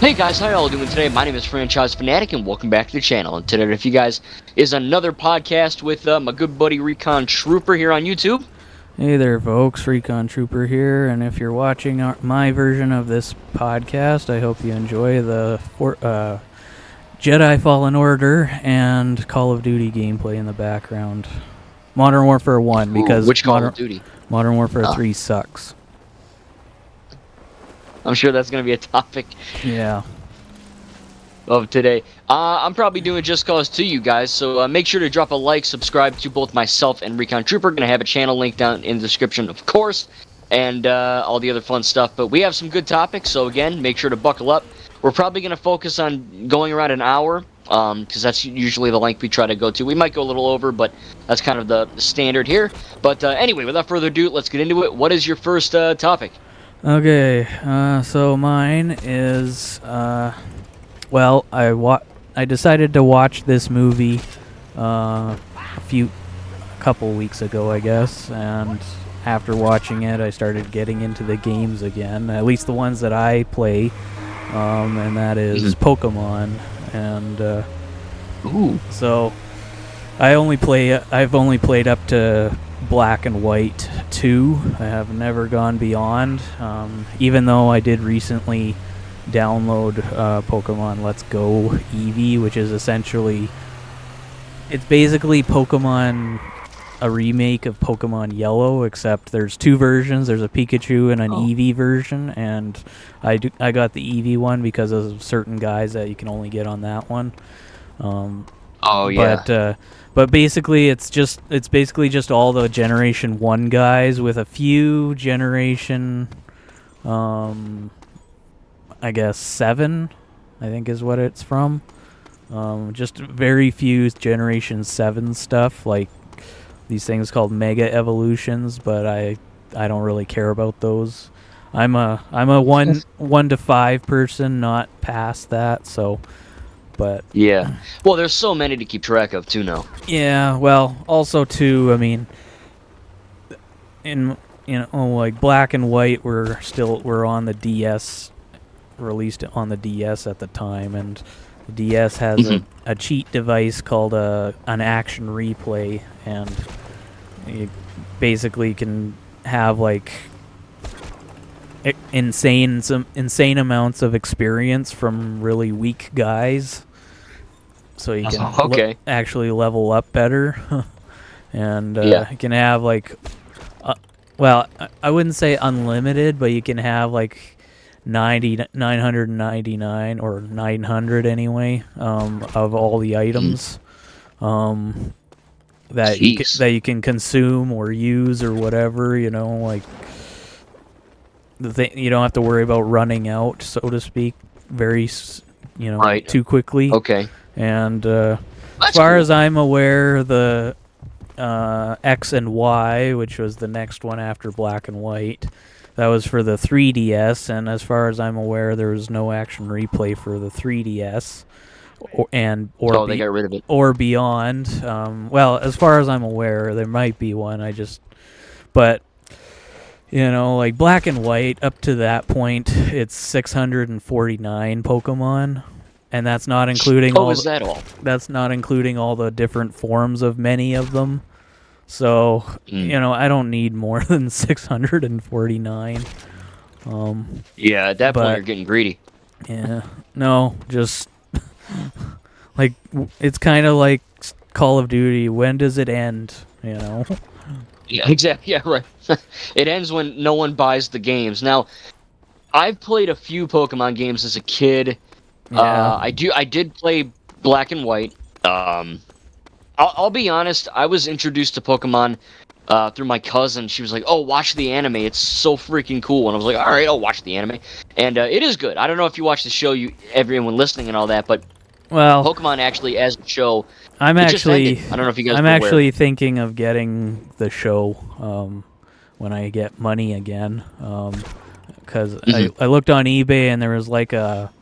Hey guys, how y'all doing today? My name is Franchise Fanatic and welcome back to the channel. And today with you guys is another podcast with my good buddy Recon Trooper here on YouTube. Hey there folks, Recon Trooper here, and if you're watching my version of this podcast, I hope you enjoy the Jedi Fallen Order and Call of Duty gameplay in the background. Modern Warfare 1, because which Call of Duty? Modern Warfare 3 sucks. I'm sure that's going to be a topic of today. I'm probably doing Just Cause to you guys, so make sure to drop a like, subscribe to both myself and Recon Trooper. Going to have a channel link down in the description, of course, and all the other fun stuff. But we have some good topics, so again, make sure to buckle up. We're probably going to focus on going around an hour, because that's usually the length we try to go to. We might go a little over, but that's kind of the standard here. But anyway, without further ado, let's get into it. What is your first topic? Okay, so mine is, well, I decided to watch this movie a couple weeks ago, I guess, and after watching it, I started getting into the games again, at least the ones that I play, and that is Pokémon, and so I've only played up to Black and White 2. I have never gone beyond, even though I did recently download Pokemon Let's Go Eevee, which is it's basically Pokemon, a remake of Pokemon Yellow, except there's two versions. There's a Pikachu and an Eevee version, and I got the Eevee one because of certain guys that you can only get on that one. But basically it's basically just all the Generation 1 guys with a few Generation I guess 7, I think is what it's from. Just very few Generation 7 stuff, like these things called Mega Evolutions, but I don't really care about those. I'm a 1 to 5 person, not past that, so. But yeah, well, there's so many to keep track of too now. Yeah, well, also too, I mean, like Black and White were on the DS, released on the DS at the time, and the DS has a cheat device called an action replay, and you basically can have like insane amounts of experience from really weak guys. So you can actually level up better, and you can have like, well, I wouldn't say unlimited, but you can have like 999 or 900 anyway of all the items that you can consume or use or whatever. Like you don't have to worry about running out, so to speak, too quickly. Okay. And as far as I'm aware, the X and Y, which was the next one after Black and White, that was for the 3DS, and as far as I'm aware, there was no action replay for the 3DS, they got rid of it, or beyond. Well, as far as I'm aware, there might be one. But like Black and White, up to that point, it's 649 Pokemon. And that's not including That's not including all the different forms of many of them. So, I don't need more than 649. Yeah, at that point you're getting greedy. Yeah. No, just like it's kind of like Call of Duty. When does it end, Yeah, exactly. Yeah, right. It ends when no one buys the games. Now, I've played a few Pokemon games as a kid. Yeah. I did play Black and White. I'll be honest, I was introduced to Pokemon through my cousin. She was like, "Oh, watch the anime. It's so freaking cool." And I was like, "All right, I'll watch the anime." And it is good. I don't know if you watch the show, everyone listening and all that, but Pokemon actually as a show, I don't know if you guys I'm actually thinking of getting the show when I get money again, because I looked on eBay and there was like a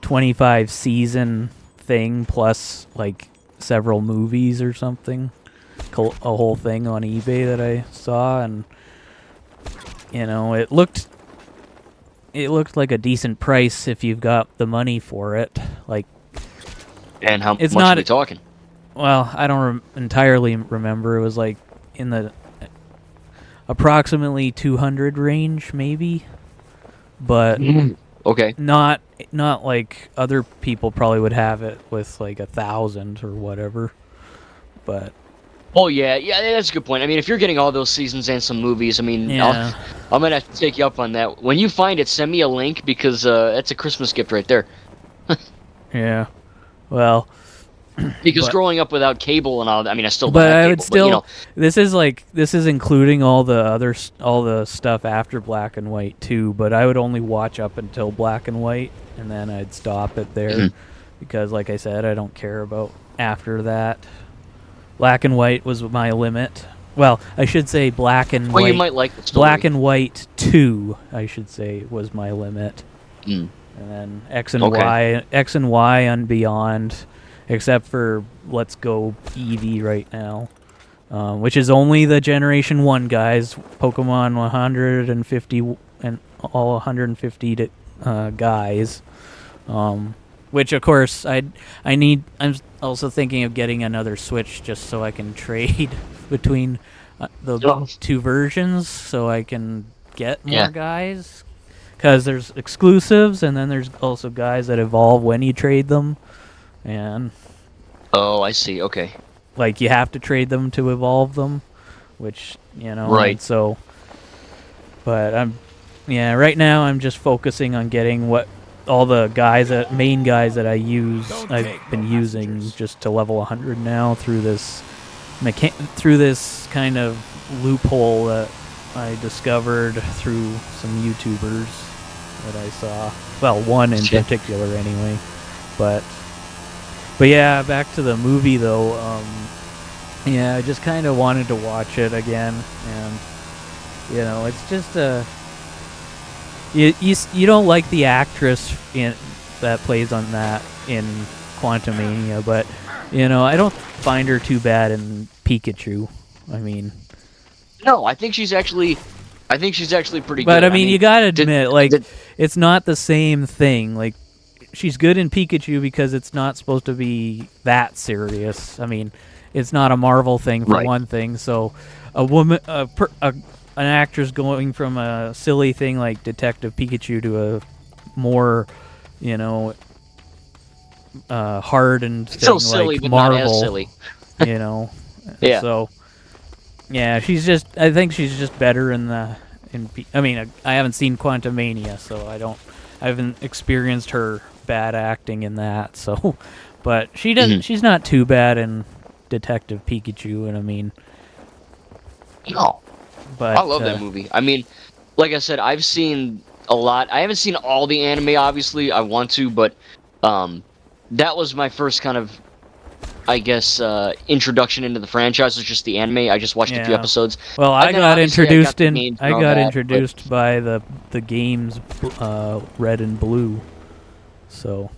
25 season thing plus like several movies or something, a whole thing on eBay that I saw, and it looked it looked like a decent price if you've got the money for it. Like, And how it's much not are we talking? well, I don't entirely remember. It was like in the approximately 200 range, maybe, but Okay. not like other people probably would have it with like 1,000 or whatever. But Oh yeah, that's a good point. I mean, if you're getting all those seasons and some movies, I mean, yeah, I'm gonna have to take you up on that. When you find it, send me a link because that's a Christmas gift right there. yeah. Well, Because but growing up without cable and all, I mean, I still don't but have I cable, would but still. This is including all the stuff after black and white too. But I would only watch up until black and white, and then I'd stop it there, because, like I said, I don't care about after that. Black and white was my limit. Well, I should say black and well, white. you might like the story. Black and white 2, I should say, was my limit. Mm. And then X and Y and beyond, except for Let's Go Eevee right now, which is only the Generation 1 guys, Pokemon 150 and all 150 guys. Which, of course, I'm also thinking of getting another Switch just so I can trade between the two versions, so I can get more guys. Because there's exclusives, and then there's also guys that evolve when you trade them. And Oh, I see. Okay. like, you have to trade them to evolve them, which, Right. and so... But right now I'm just focusing on getting all the main guys that I've been using just to level 100 now through this kind of loophole that I discovered through some YouTubers that I saw. Well, one in particular anyway. But yeah, back to the movie though. I just kind of wanted to watch it again, and it's just you don't like the actress that plays on that in Quantumania, but I don't find her too bad in Pikachu. I mean, no, I think she's actually pretty good. But I mean, you gotta admit, it's not the same thing. Like, she's good in Pikachu because it's not supposed to be that serious. I mean, it's not a Marvel thing for one thing. So, an actress going from a silly thing like Detective Pikachu to a more, hardened thing still silly, like but Marvel. not as silly. Yeah. So, yeah, I think she's just better I mean, I haven't seen Quantumania, so I haven't experienced her bad acting in that. So, but she doesn't. She's not too bad in Detective Pikachu, and I mean, no. But I love that movie. I mean, like I said, I've seen a lot. I haven't seen all the anime, obviously. I want to, but that was my first kind of, I guess, introduction into the franchise. Was just the anime. I just watched a few episodes. Well, I got introduced introduced by the games Red and Blue. So.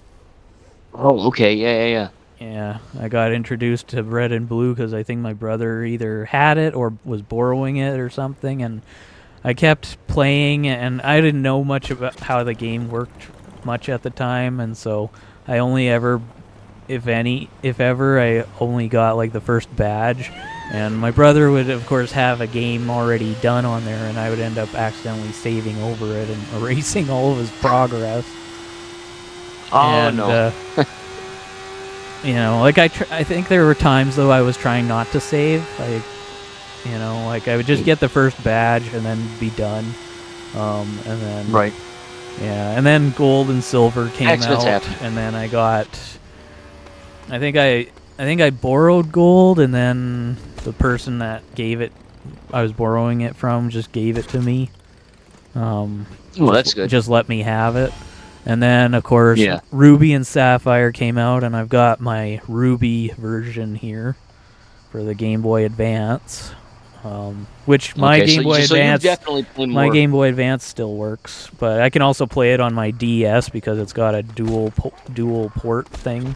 Oh, okay. Yeah. Yeah, I got introduced to Red and Blue because I think my brother either had it or was borrowing it or something, and I kept playing, and I didn't know much about how the game worked much at the time, and so I only ever, if ever, I only got like the first badge, and my brother would of course have a game already done on there, and I would end up accidentally saving over it and erasing all of his progress. Oh, no. Like I think there were times though I was trying not to save. Like I would just get the first badge and then be done. And then yeah, and then Gold and Silver came out, and then I got. I think I borrowed Gold, and then the person that I was borrowing it from, just gave it to me. Well, that's good. Just let me have it. And then, of course, Ruby and Sapphire came out, and I've got my Ruby version here for the Game Boy Advance, which my Game Boy Advance still works, but I can also play it on my DS because it's got a dual port thing.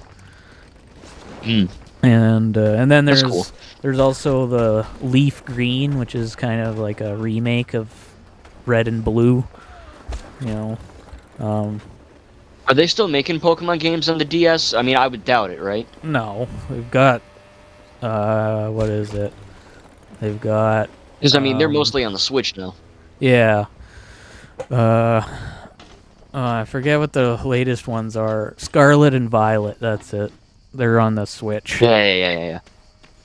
And then there's also the Leaf Green, which is kind of like a remake of Red and Blue. You know, um, Are they still making Pokemon games on the DS? I mean, I would doubt it, right? no, we've got what is it? They've got Because I mean, they're mostly on the Switch now. yeah. I forget what the latest ones are. Scarlet and Violet. That's it. They're on the Switch. Yeah.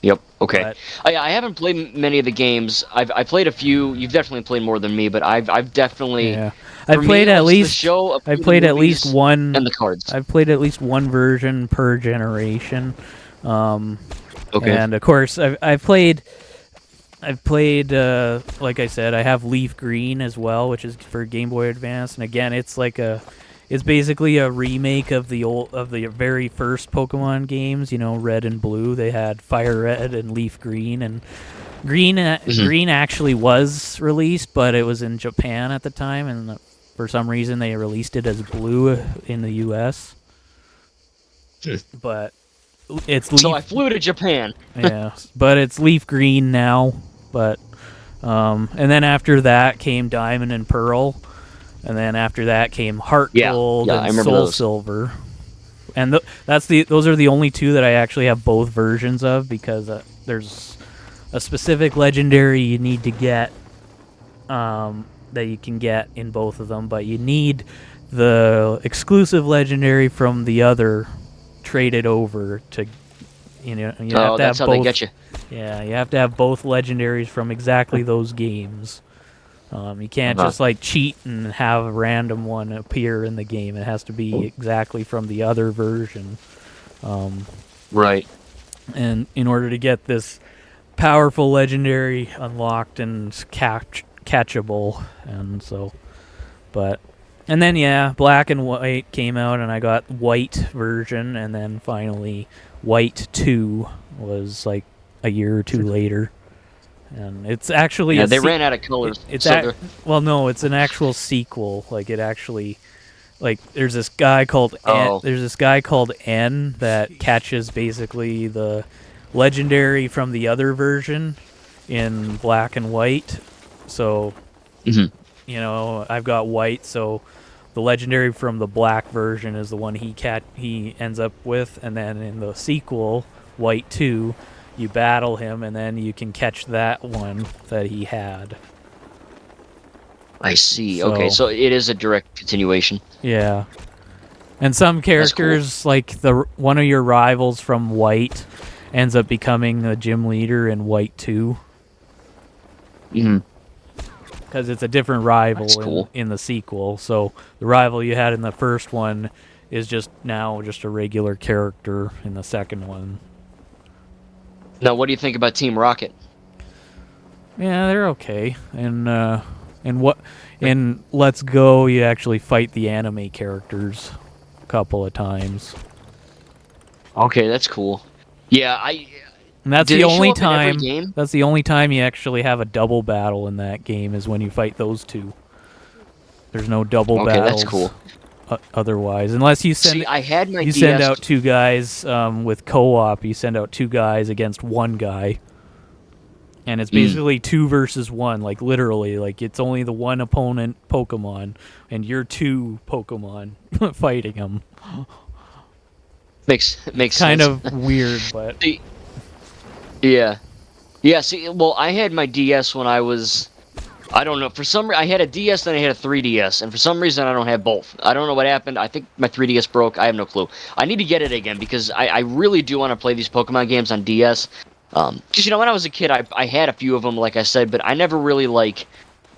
Yep. Okay. But, I haven't played many of the games. I played a few. You've definitely played more than me, but I've definitely. yeah, I played at least. The show, I played at least one. And the cards. I've played at least one version per generation. Okay. And of course, I've played. Like I said, I have Leaf Green as well, which is for Game Boy Advance. And again, it's basically a remake of the very first Pokemon games. You know, Red and Blue. They had Fire Red and Leaf Green, and Green actually was released, but it was in Japan at the time, and for some reason they released it as Blue in the U.S. But so I flew to Japan. Yeah, but it's Leaf Green now. But and then after that came Diamond and Pearl, and then after that came Heart Gold and Soul Silver. And those are the only two that I actually have both versions of, because there's a specific legendary you need to get that you can get in both of them, but you need the exclusive legendary from the other traded over to. You have to that's have how both, they get you. Yeah, you have to have both legendaries from exactly those games. You can't just cheat and have a random one appear in the game. It has to be exactly from the other version. Right. And in order to get this powerful legendary unlocked and catchable, and then Black and White came out, and I got White version, and then finally White 2 was like a year or two later. And it's actually they ran out of colors. It's an actual sequel. Like, it actually, there's this guy called N that catches basically the legendary from the other version in Black and White. So, I've got White, so the legendary from the Black version is the one he ends up with, and then in the sequel, White 2, you battle him, and then you can catch that one that he had. I see. Okay, so it is a direct continuation. Yeah. And some characters, cool. Like one of your rivals from White, ends up becoming the gym leader in White 2. Mm-hmm. Because it's a different rival in the sequel. So the rival you had in the first one is just a regular character in the second one. Now, what do you think about Team Rocket? Yeah, they're okay. And in Let's Go, you actually fight the anime characters a couple of times. Okay, that's cool. Yeah, And that's the only time. That's the only time you actually have a double battle in that game, is when you fight those two. There's no double battles. Okay, that's cool. Otherwise, unless you send send out two guys with co-op, you send out two guys against one guy, and it's basically 2 versus 1. Like, literally, it's only the one opponent Pokemon, and you're 2 Pokemon fighting him. Makes sense. Kind of weird, but. Yeah. See, well, I had my DS when I was, I don't know, I had a DS, then I had a 3DS, and for some reason I don't have both. I don't know what happened. I think my 3DS broke. I have no clue. I need to get it again, because I really do want to play these Pokemon games on DS. Because, when I was a kid, I had a few of them, like I said, but I never really,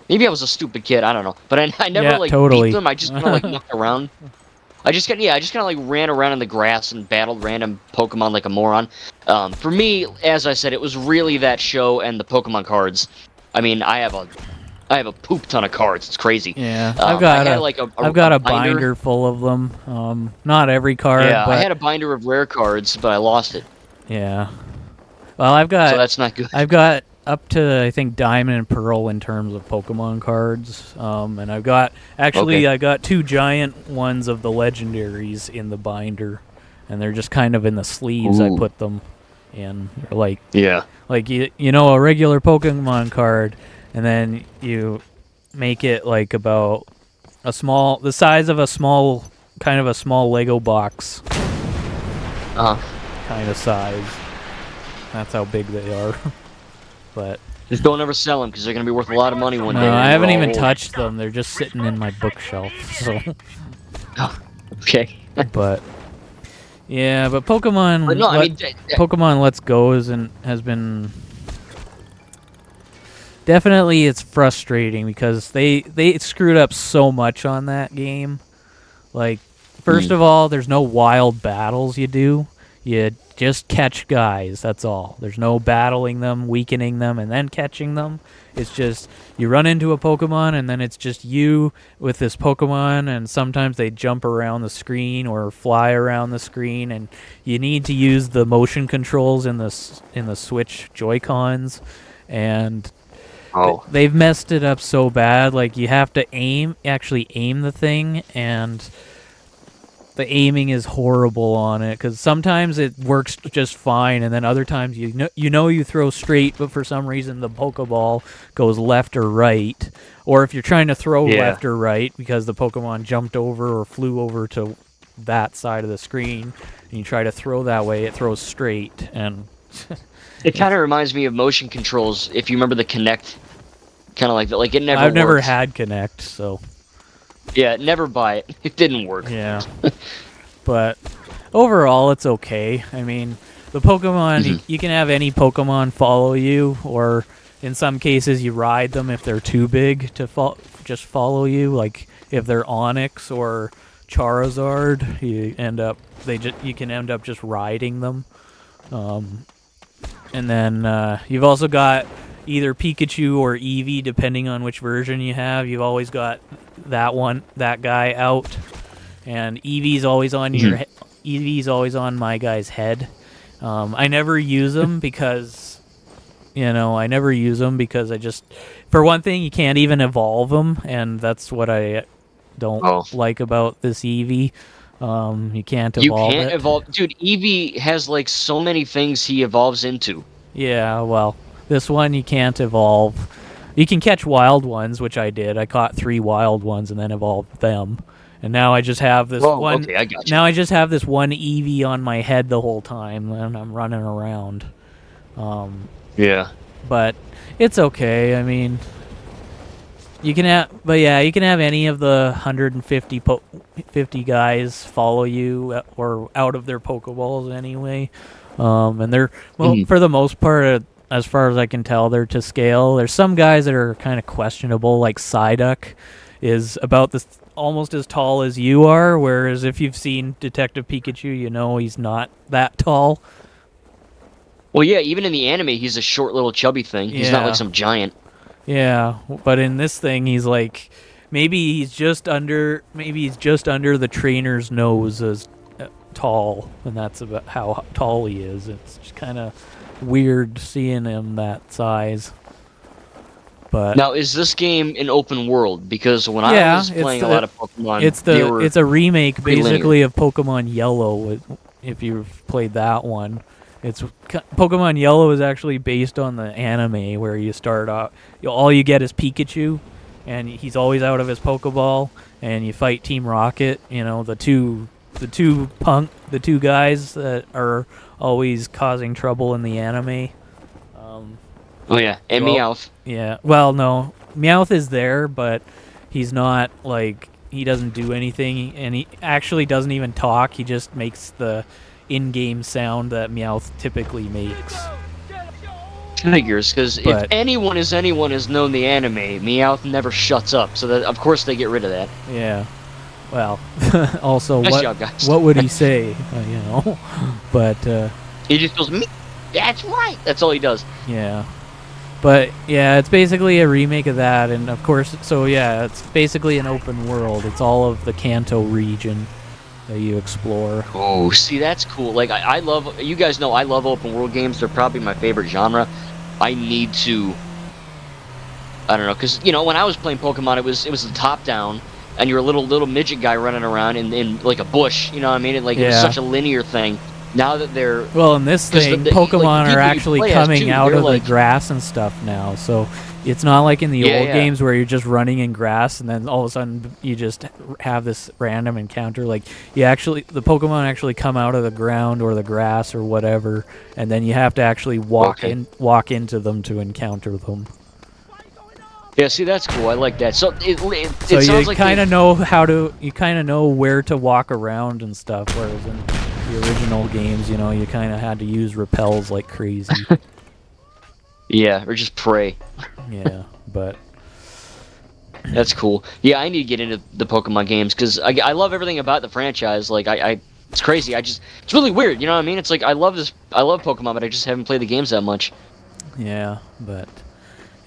maybe I was a stupid kid, I don't know. But I never, beat them. I just kind of, mucked around. I just kind of ran around in the grass and battled random Pokemon like a moron. For me, as I said, it was really that show and the Pokemon cards. I mean, I have a poop ton of cards. It's crazy. Yeah, I've got a binder full of them. Not every card. Yeah, but I had a binder of rare cards, but I lost it. Yeah. Well, so that's not good. I've got up to, I think, Diamond and Pearl in terms of Pokemon cards. And I got 2 giant ones of the legendaries in the binder, and they're just kind of in the sleeves. Ooh. I put them in, a regular Pokemon card, and then you make it about the size of a small, kind of a small Lego box. Kind of size. That's how big they are. But just don't ever sell them because they're gonna be worth a lot of money one day. no, I haven't even touched them. They're just sitting in my bookshelf. So. Okay. But yeah, but Pokemon. But no, Pokemon Let's Go has been definitely it's frustrating because they screwed up so much on that game. Like, first of all, there's no wild battles you do. You just catch guys, that's all. There's no battling them, weakening them, and then catching them. It's just, you run into a Pokemon, and then it's just you with this Pokemon, and sometimes they jump around the screen or fly around the screen, and you need to use the motion controls in the Switch Joy-Cons, and they've messed it up so bad. Like, you have to actually aim the thing, and the aiming is horrible on it because sometimes it works just fine, and then other times you throw straight, but for some reason the Pokeball goes left or right. Or if you're trying to throw left or right because the Pokemon jumped over or flew over to that side of the screen, and you try to throw that way, it throws straight. And it kind of reminds me of motion controls. If you remember the Kinect, kind of like that. Like it never. I've never had Kinect, so. Yeah, never buy it. It didn't work. Yeah. But overall, it's okay. I mean, the Pokemon, you can have any Pokemon follow you, or in some cases, you ride them if they're too big to just follow you. Like, if they're Onix or Charizard, you can end up just riding them. And then you've also got either Pikachu or Eevee, depending on which version you have. You've always got that guy out, and Eevee's always on Eevee's always on my guy's head. I never use him because, I just, for one thing, you can't even evolve him, and that's what I don't like about this Eevee. You can't evolve it. Evolve, dude. Eevee has like so many things he evolves into. Yeah, well. This one you can't evolve. You can catch wild ones, which I did. I caught 3 wild ones and then evolved them. And now I just have this one. Okay, I got you. Now I just have this one Eevee on my head the whole time, and I'm running around. Yeah. But it's okay. I mean, you can have any of the 150 guys follow you or out of their Pokeballs anyway. And they're for the most part. As far as I can tell, they're to scale. There's some guys that are kind of questionable, like Psyduck is about almost as tall as you are, whereas if you've seen Detective Pikachu, you know he's not that tall. Well, yeah, even in the anime, he's a short little chubby thing. He's not like some giant. Yeah, but in this thing, he's like, maybe he's just under the trainer's nose as tall, and that's about how tall he is. It's just kind of weird seeing him that size. But now, is this game an open world? Because when I was playing a lot of Pokemon, it's a remake basically of Pokemon Yellow. If you've played that one, Pokemon Yellow is actually based on the anime where you start off, all you get is Pikachu, and he's always out of his Pokeball, and you fight Team Rocket. The two guys that are always causing trouble in the anime. Oh yeah, and Meowth. Yeah, well, no, Meowth is there, but he's not he doesn't do anything, and he actually doesn't even talk. He just makes the in-game sound that Meowth typically makes. Figures, because if anyone has known the anime, Meowth never shuts up, so that of course they get rid of that. Yeah. Well, also, nice job, guys. What would he say? But he just goes, "Me, that's right." That's all he does. Yeah, but yeah, it's basically a remake of that, and of course, it's basically an open world. It's all of the Kanto region that you explore. Oh, see, that's cool. Like I love. You guys know I love open world games. They're probably my favorite genre. I need to. I don't know, because when I was playing Pokemon, it was the top down. And you're a little midget guy running around in like a bush, you know what I mean? It was such a linear thing. now that they're Well, in this 'cause thing, the Pokemon people are you actually play as, coming too, out they're of like, the grass and stuff now. So it's not like in the Yeah, old yeah. games where you're just running in grass and then all of a sudden you just have this random encounter. Like the Pokemon actually come out of the ground or the grass or whatever, and then you have to actually walk into them to encounter them. Yeah, see, that's cool. I like that. So it So sounds you like kind of know where to walk around and stuff. Whereas in the original games, you kind of had to use repels like crazy. yeah, or just pray. Yeah, but That's cool. Yeah, I need to get into the Pokemon games because I love everything about the franchise. Like it's crazy. It's really weird. You know what I mean? It's like I love Pokemon, but I just haven't played the games that much. yeah,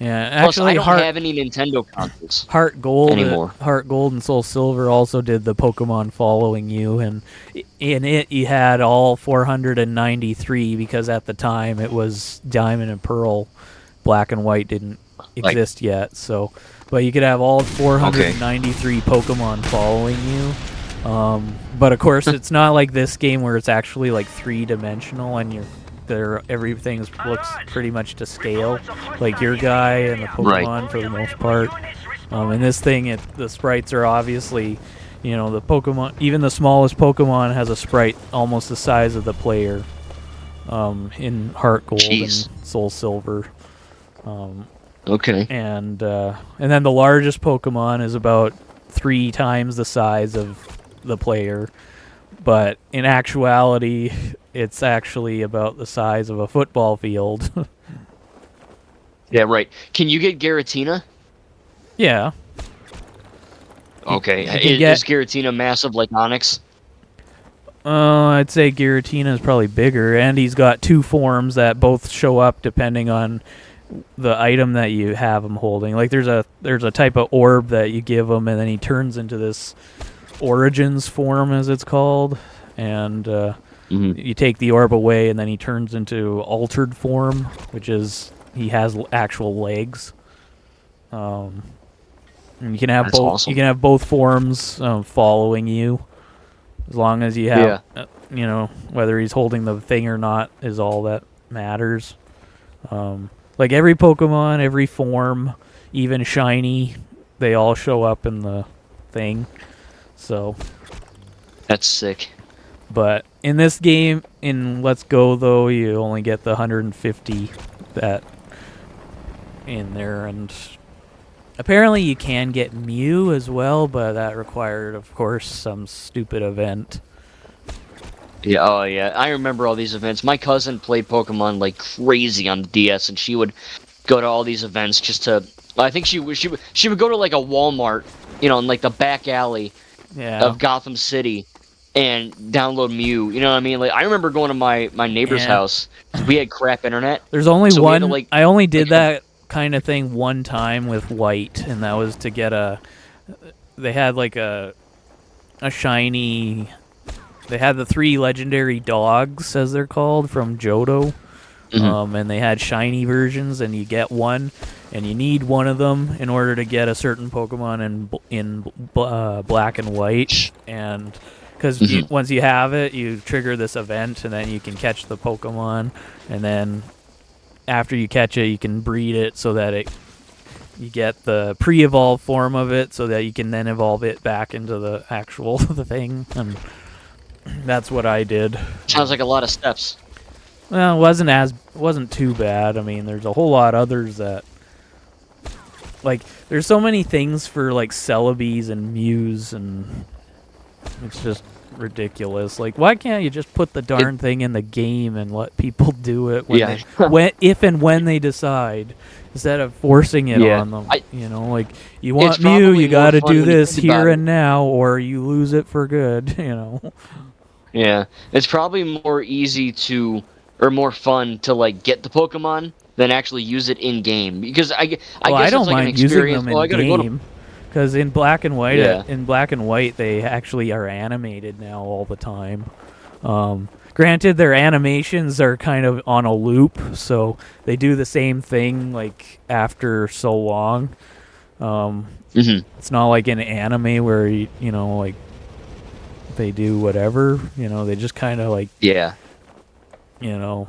actually, Plus, I don't have any Nintendo consoles Heart Gold anymore. Heart Gold and Soul Silver also did the Pokemon following you, and in it you had all 493 because at the time it was Diamond and Pearl. Black and White didn't exist yet, so but you could have all 493 Pokemon following you. But of course, it's not like this game where it's actually like 3-dimensional and everything looks pretty much to scale, like your guy and the Pokemon for the most part. In this thing, the sprites are obviously, the Pokemon, even the smallest Pokemon has a sprite almost the size of the player. In Heart Gold and Soul Silver. Okay. And then the largest Pokemon is about 3 times the size of the player, but in actuality, it's actually about the size of a football field. Yeah, right. Can you get Giratina? Yeah. Okay. Is Giratina massive like Onix? I'd say Giratina is probably bigger, and he's got 2 forms that both show up depending on the item that you have him holding. Like there's a type of orb that you give him, and then he turns into this Origins form, as it's called, and you take the orb away, and then he turns into Altered form, which is he has actual legs. And you can have both. Awesome. You can have both forms following you, as long as you have, whether he's holding the thing or not is all that matters. Like every Pokemon, every form, even shiny, they all show up in the thing. So that's sick. But in this game, in Let's Go though, you only get the 150 that in there, and apparently you can get Mew as well, but that required, of course, some stupid event. Yeah, oh yeah, I remember all these events. My cousin played Pokemon like crazy on the DS, and she would go to all these events just to. I think she would go to like a Walmart, in like the back alley of Gotham City, and download Mew. You know what I mean? Like I remember going to my neighbor's house. We had crap internet. There's only one. I only did that kind of thing one time with White, and that was to get They had like a shiny. They had the 3 legendary dogs, as they're called, from Johto. And they had shiny versions, and you get one, and you need one of them in order to get a certain Pokemon in Black and White. And because once you have it, you trigger this event, and then you can catch the Pokemon. And then after you catch it, you can breed it so that you get the pre-evolved form of it, so that you can then evolve it back into the actual the thing. And that's what I did. Sounds like a lot of steps. Well, it wasn't too bad. I mean, there's a whole lot others that, like, there's so many things for like Celebes and Mews, and it's just ridiculous. Like, why can't you just put the darn thing in the game and let people do it if and when they decide, instead of forcing it on them? Like, you want Mew, you got to do this here and now, or you lose it for good. Yeah, it's probably more more fun to like get the Pokemon than actually use it in game, because I guess I don't it's like mind an experience. Using them in game, because in Black and White, they actually are animated now all the time. Granted, their animations are kind of on a loop, so they do the same thing like after so long. It's not like an anime where like they do whatever. They just kind of like You know,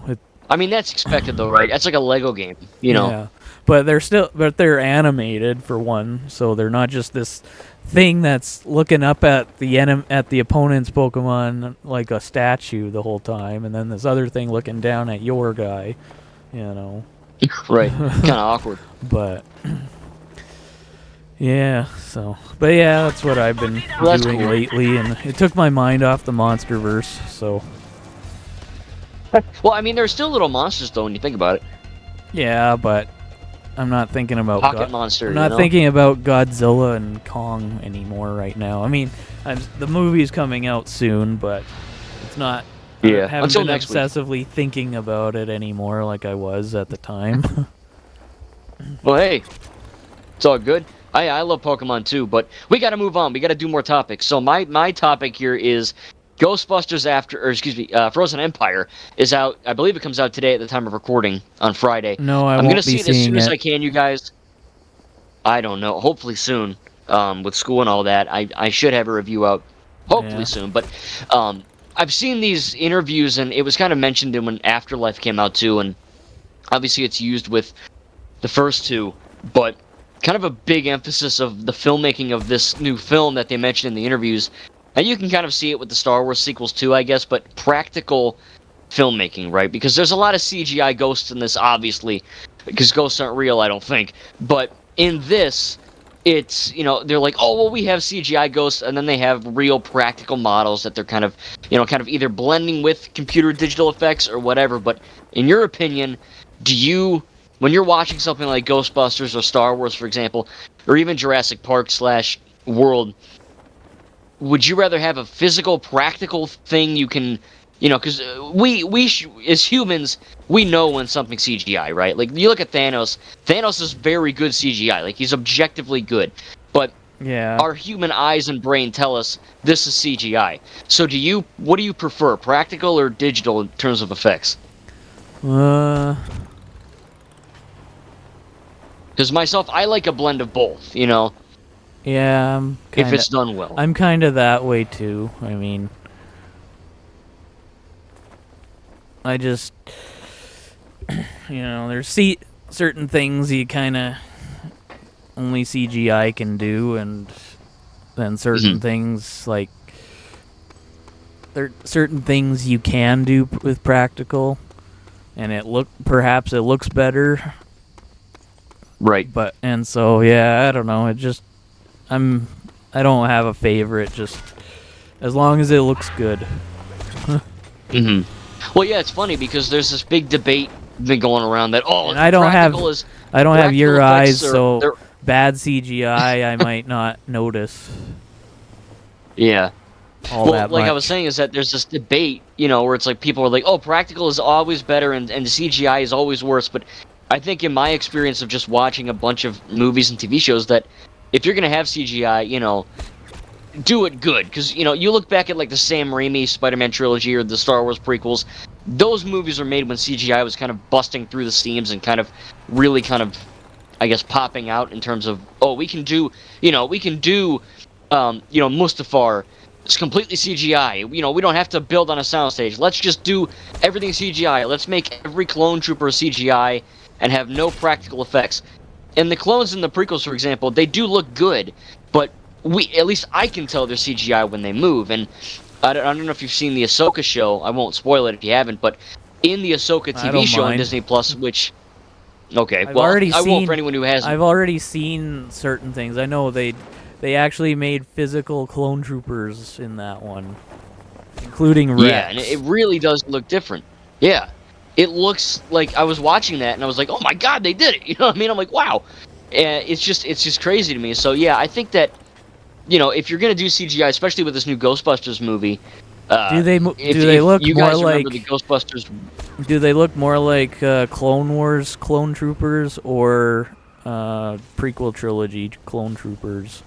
I mean, that's expected though, right? That's like a Lego game, you know. yeah. But they're animated for one, so they're not just this thing that's looking up at the opponent's Pokemon like a statue the whole time, and then this other thing looking down at your guy, you know. Right. Kind of awkward. But yeah, but yeah, that's what I've been doing cool. lately, and it took my mind off the MonsterVerse. So Well, I mean, there's still little monsters though when you think about it. yeah, but I'm not thinking about Pocket monster. I'm not you know? thinking about Godzilla and Kong anymore right now. I mean, the movie's coming out soon, but it's not. Yeah, I haven't until been next week. obsessively thinking about it anymore like I was at the time. Well, hey, it's all good. I love Pokemon too, but we got to move on. We got to do more topics. So my topic here is Ghostbusters Frozen Empire is out. I believe it comes out today at the time of recording on Friday. No, I'm won't gonna see be it as soon seeing as it. I can, you guys. I don't know. Hopefully soon. With school and all that, I should have a review out. Hopefully Yeah. soon. But I've seen these interviews, and it was kind of mentioned in when Afterlife came out too, and obviously it's used with the first two, but kind of a big emphasis of the filmmaking of this new film that they mentioned in the interviews. And you can kind of see it with the Star Wars sequels too, I guess, but practical filmmaking, right? Because there's a lot of CGI ghosts in this, obviously, because ghosts aren't real, I don't think. But in this, it's, they're like, oh, well, we have CGI ghosts, and then they have real practical models that they're kind of either blending with computer digital effects or whatever. But in your opinion, when you're watching something like Ghostbusters or Star Wars, for example, or even Jurassic Park / World, would you rather have a physical, practical thing you can, because as humans, we know when something's CGI, right? Like, you look at Thanos. Thanos is very good CGI. Like, he's objectively good. But Yeah. our human eyes and brain tell us this is CGI. So what do you prefer, practical or digital in terms of effects? Because myself, I like a blend of both, Yeah, if it's done well. I'm kind of that way too. I mean, I just, there's certain things you kind of only CGI can do, and then certain things like certain things you can do with practical, and perhaps it looks better. Right. And so yeah, I don't know. I don't have a favorite. Just as long as it looks good. Well, yeah, it's funny because there's this big debate been going around that And I don't have your eyes, so bad CGI I might not notice. Yeah. All that like much. I was saying, is that there's this debate, where it's like people are like, oh, practical is always better and CGI is always worse. But I think in my experience of just watching a bunch of movies and TV shows that if you're going to have CGI, do it good. Because, you look back at like the Sam Raimi Spider-Man trilogy or the Star Wars prequels, those movies were made when CGI was kind of busting through the seams and kind of really kind of, I guess, popping out in terms of, oh, we can do Mustafar. It's completely CGI. We don't have to build on a soundstage. Let's just do everything CGI. Let's make every clone trooper CGI and have no practical effects. And the clones in the prequels, for example, they do look good, but at least I can tell they're CGI when they move. And I don't know if you've seen the Ahsoka show. I won't spoil it if you haven't, but in the Ahsoka TV show on Disney Plus, which... Okay, I won't for anyone who hasn't. I've already seen certain things. I know they actually made physical clone troopers in that one, including Rex. Yeah, and it really does look different. Yeah. It looks like I was watching that and I was like, oh my god, they did it. You know what I mean? I'm like, wow. It's just crazy to me. So yeah, I think that, if you're going to do CGI, especially with this new Ghostbusters movie, do they look more like the Ghostbusters? Do they look more like Clone Wars clone troopers or prequel trilogy clone troopers?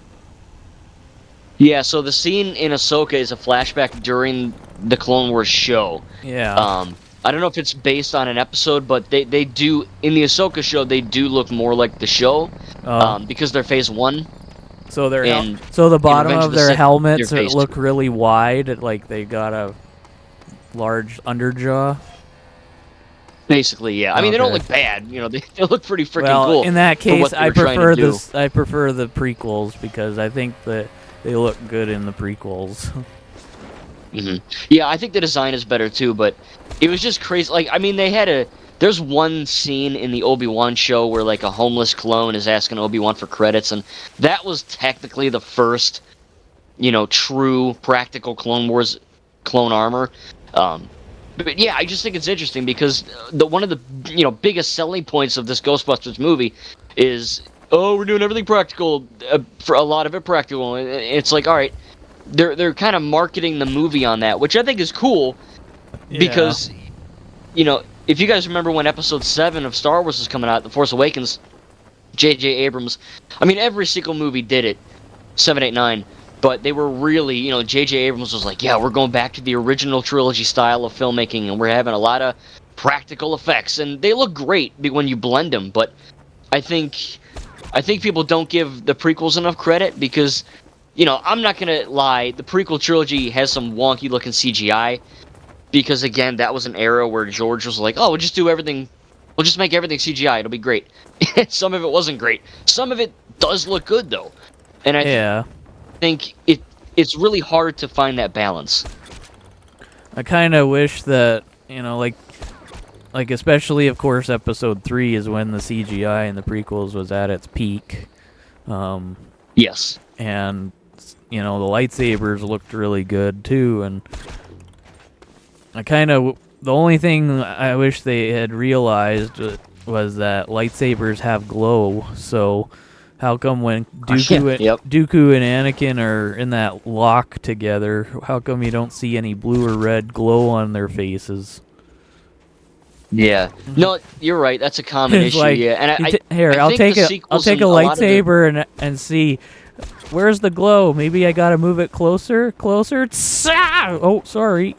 Yeah, so the scene in Ahsoka is a flashback during the Clone Wars show. Yeah. I don't know if it's based on an episode, but they do, in the Ahsoka show, they do look more like the show, because they're Phase 1. So the bottom of their helmets look really wide, like they got a large underjaw. Basically, yeah. I mean, they don't Okay. look bad. You know, they look pretty freaking Well, cool. in that for what case, they I were trying to prefer do. this. I prefer the prequels because I think that they look good in the prequels. Yeah, I think the design is better too, but it was just crazy. Like, I mean, there's one scene in the Obi-Wan show where like a homeless clone is asking Obi-Wan for credits, and that was technically the first, true practical Clone Wars clone armor. Um, but yeah, I just think it's interesting because the one of the biggest selling points of this Ghostbusters movie is, oh, we're doing everything practical, for a lot of it practical. And it's like, all right, they're kind of marketing the movie on that, which I think is cool Yeah. because if you guys remember when Episode 7 of Star Wars was coming out, The Force Awakens, J.J. Abrams, I mean every single movie did it, 7, 8, 9. But they were really, J.J. Abrams was like, yeah, we're going back to the original trilogy style of filmmaking, and we're having a lot of practical effects, and they look great when you blend them. But I think people don't give the prequels enough credit because, I'm not gonna lie, the prequel trilogy has some wonky looking CGI because again, that was an era where George was like, oh, we'll just make everything CGI, it'll be great. Some of it wasn't great. Some of it does look good though, and I Yeah. think it's really hard to find that balance. I kind of wish that like especially of course Episode 3 is when the CGI in the prequels was at its peak, Yes. and the lightsabers looked really good too, and the only thing I wish they had realized was that lightsabers have glow. So how come when Yep. Dooku and Anakin are in that lock together, how come you don't see any blue or red glow on their faces? Yeah. No, you're right. That's a common It's issue. like, Yeah, and I'll think take the I'll sequels take and a lot of the- lightsaber and see where's the glow. Maybe I gotta move it closer. Tsa! Oh, sorry.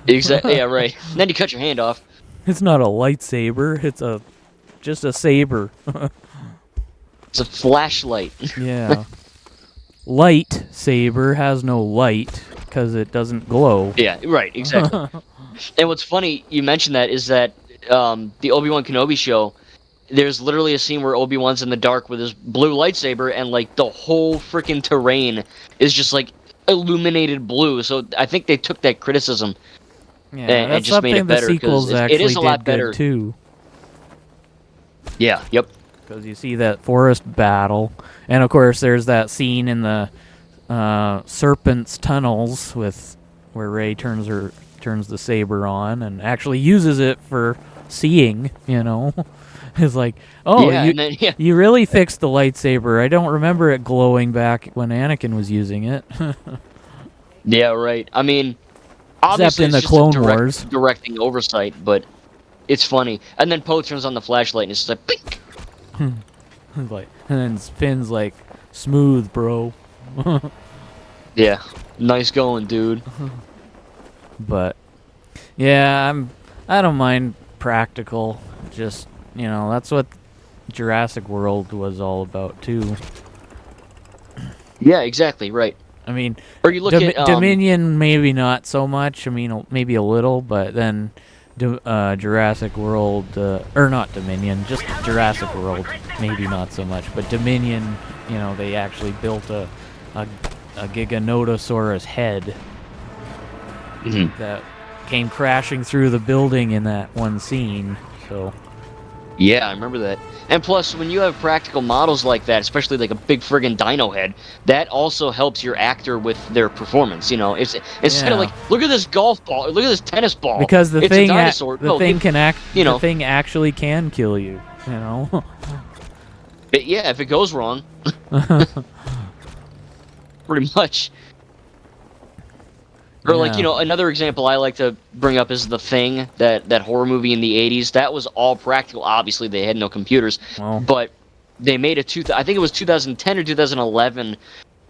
Exactly. Yeah, right. Then you cut your hand off. It's not a lightsaber. It's just a saber. It's a flashlight. Yeah. Light saber has no light because it doesn't glow. Yeah, right. Exactly. And what's funny, you mentioned that, is that the Obi-Wan Kenobi show, there's literally a scene where Obi-Wan's in the dark with his blue lightsaber, and like the whole freaking terrain is just like illuminated blue. So I think they took that criticism and that's just made something it better the because sequels it actually is a lot did better good too. Yeah. Yep. Because you see that forest battle, and of course there's that scene in the serpent's tunnels where Rey turns the saber on and actually uses it for seeing. It's like, oh, Yeah, and then, yeah. you really fixed the lightsaber. I don't remember it glowing back when Anakin was using it. Yeah, right. I mean, Except obviously in it's the just Clone a Wars. directing oversight, but it's funny. And then Poe turns on the flashlight and it's just like, pink. And then Finn's like, smooth, bro. Yeah, nice going, dude. But yeah, I don't mind practical. Just that's what Jurassic World was all about too. Yeah, exactly, right. I mean, Or you look at Dominion, maybe not so much. I mean, maybe a little, but then Jurassic World, or not Dominion, just Jurassic World, maybe not so much. But Dominion, they actually built a Giganotosaurus head that came crashing through the building in that one scene. So. Yeah, I remember that. And plus, when you have practical models like that, especially like a big friggin' dino head, that also helps your actor with their performance. It's instead of like, look at this golf ball, or look at this tennis ball. Because the it's thing, a dinosaur. the thing the thing actually can kill you. Yeah, if it goes wrong. Pretty much. Or like, another example I like to bring up is The Thing, that horror movie in the 80s. That was all practical. Obviously, they had no computers. Well. But they made I think it was 2010 or 2011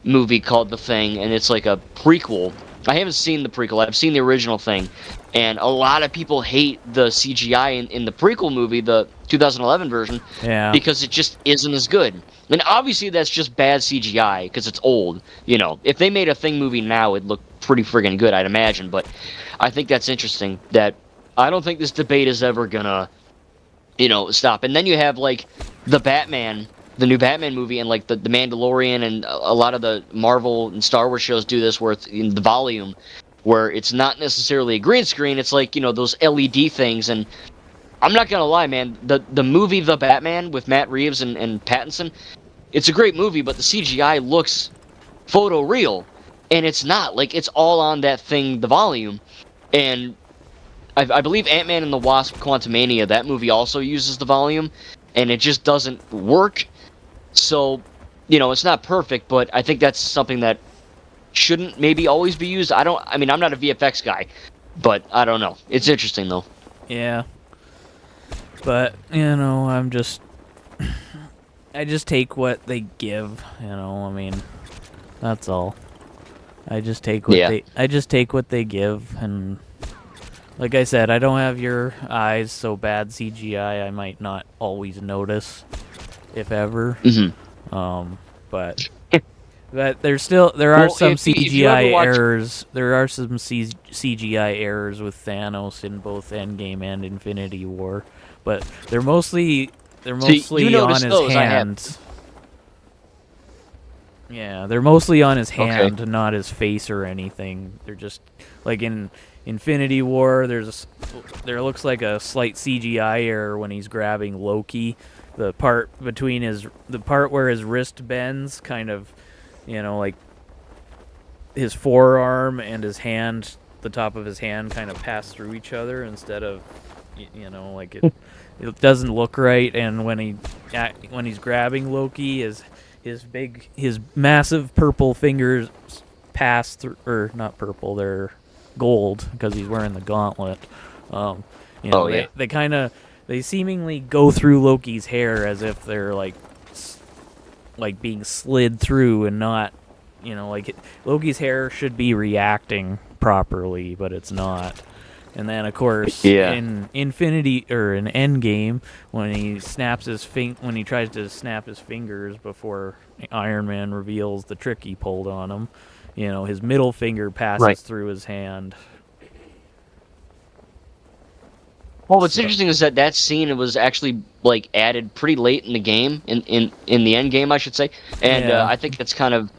movie called The Thing, and it's like a prequel. I haven't seen the prequel. I've seen the original Thing. And a lot of people hate the CGI in the prequel movie, the 2011 version, because it just isn't as good. And obviously that's just bad CGI because it's old. If they made a Thing movie now, it'd look pretty friggin' good, I'd imagine. But I think that's interesting that I don't think this debate is ever gonna, stop. And then you have like the Batman, the new Batman movie, and like the Mandalorian, and a lot of the Marvel and Star Wars shows do this, where it's in the volume, where it's not necessarily a green screen. It's like those LED things. And I'm not gonna lie, man, the movie The Batman with Matt Reeves and Pattinson, it's a great movie, but the CGI looks photoreal, and it's not. Like, it's all on that thing, the volume. And I believe Ant-Man and the Wasp: Quantumania, that movie also uses the volume, and it just doesn't work. So, it's not perfect, but I think that's something that shouldn't maybe always be used. I'm not a VFX guy, but I don't know. It's interesting, though. Yeah. But, I just take what they give, that's all. I just take what they give, and like I said, I don't have your eyes, so bad CGI I might not always notice, if ever. Mm-hmm. But there are some CGI errors. There are some CGI errors with Thanos in both Endgame and Infinity War, but they're mostly on his hand. Yeah, they're mostly on his hand, not his face or anything. They're just like in Infinity War. There looks like a slight CGI error when he's grabbing Loki. The part where his wrist bends, kind of, like his forearm and his hand, the top of his hand, kind of pass through each other instead of, like it. It doesn't look right, and when he's grabbing Loki, his massive purple fingers pass through, or not purple, they're gold because he's wearing the gauntlet. They seemingly go through Loki's hair as if they're like being slid through, and not, Loki's hair should be reacting properly, but it's not. And then, of course, in Infinity or in Endgame, when he tries to snap his fingers before Iron Man reveals the trick he pulled on him, his middle finger passes through his hand. Well, what's interesting is that scene was actually like added pretty late in the game, in the end game, I should say, and I think that's kind of.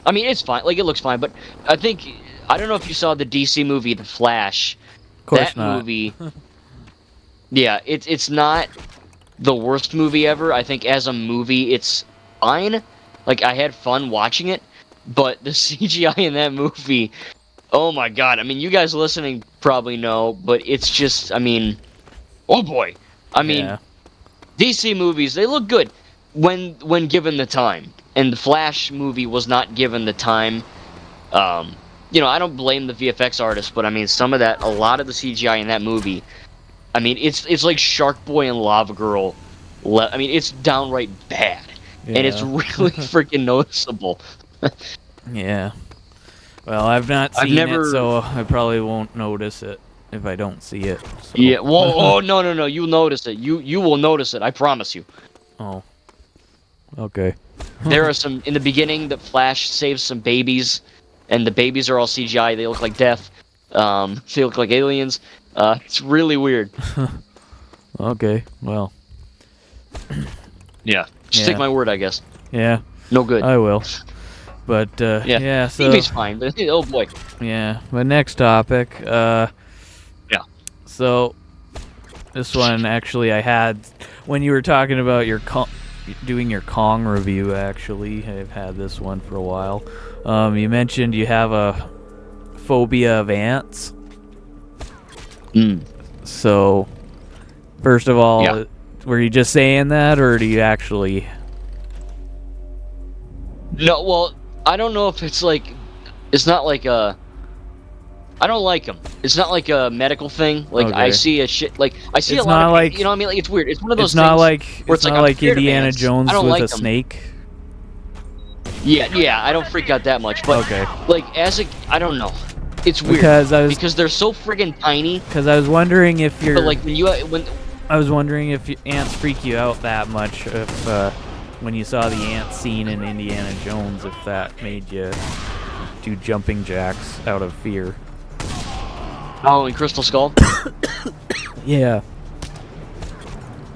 I mean, it's fine. Like, it looks fine, but I don't know if you saw the DC movie The Flash. Of course that not. Movie. Yeah, it's not the worst movie ever. I think as a movie, it's fine. Like, I had fun watching it, but the CGI in that movie, oh my god. I mean, you guys listening probably know, but it's just, oh boy. DC movies, they look good when given the time. And the Flash movie was not given the time. I don't blame the VFX artists, but a lot of the CGI in that movie, it's like Shark Boy and Lava Girl. It's downright bad. And it's really freaking noticeable. Yeah. Well, I've not seen it, so I probably won't notice it if I don't see it. So. Yeah, well, no, you'll notice it. You will notice it, I promise you. Oh. Okay. There are some, in the beginning, the Flash saves some babies, and the babies are all CGI. They look like death. They look like aliens. It's really weird. Okay, well. Yeah. Just take my word, I guess. Yeah. No good. I will. But, so... TV's fine, but, oh boy. Yeah, but next topic, Yeah. So, this one, actually, I had... When you were talking about doing your Kong review, actually, I've had this one for a while. You mentioned you have a phobia of ants. So, first of all, were you just saying that, or do you actually... No, well, I don't know if it's like... It's not like a... I don't like them. It's not like a medical thing. Like, I see a shit... Like, I see a lot of... Like, you know what I mean? Like, it's weird. It's one of those things where it's not like Indiana Jones with a snake. Yeah, I don't freak out that much. But, like, I don't know. It's weird. Because they're so friggin' tiny. Because I was wondering if you're... But, like, I was wondering if ants freak you out that much, if, when you saw the ant scene in Indiana Jones, if that made you do jumping jacks out of fear. Oh, and Crystal Skull. Yeah.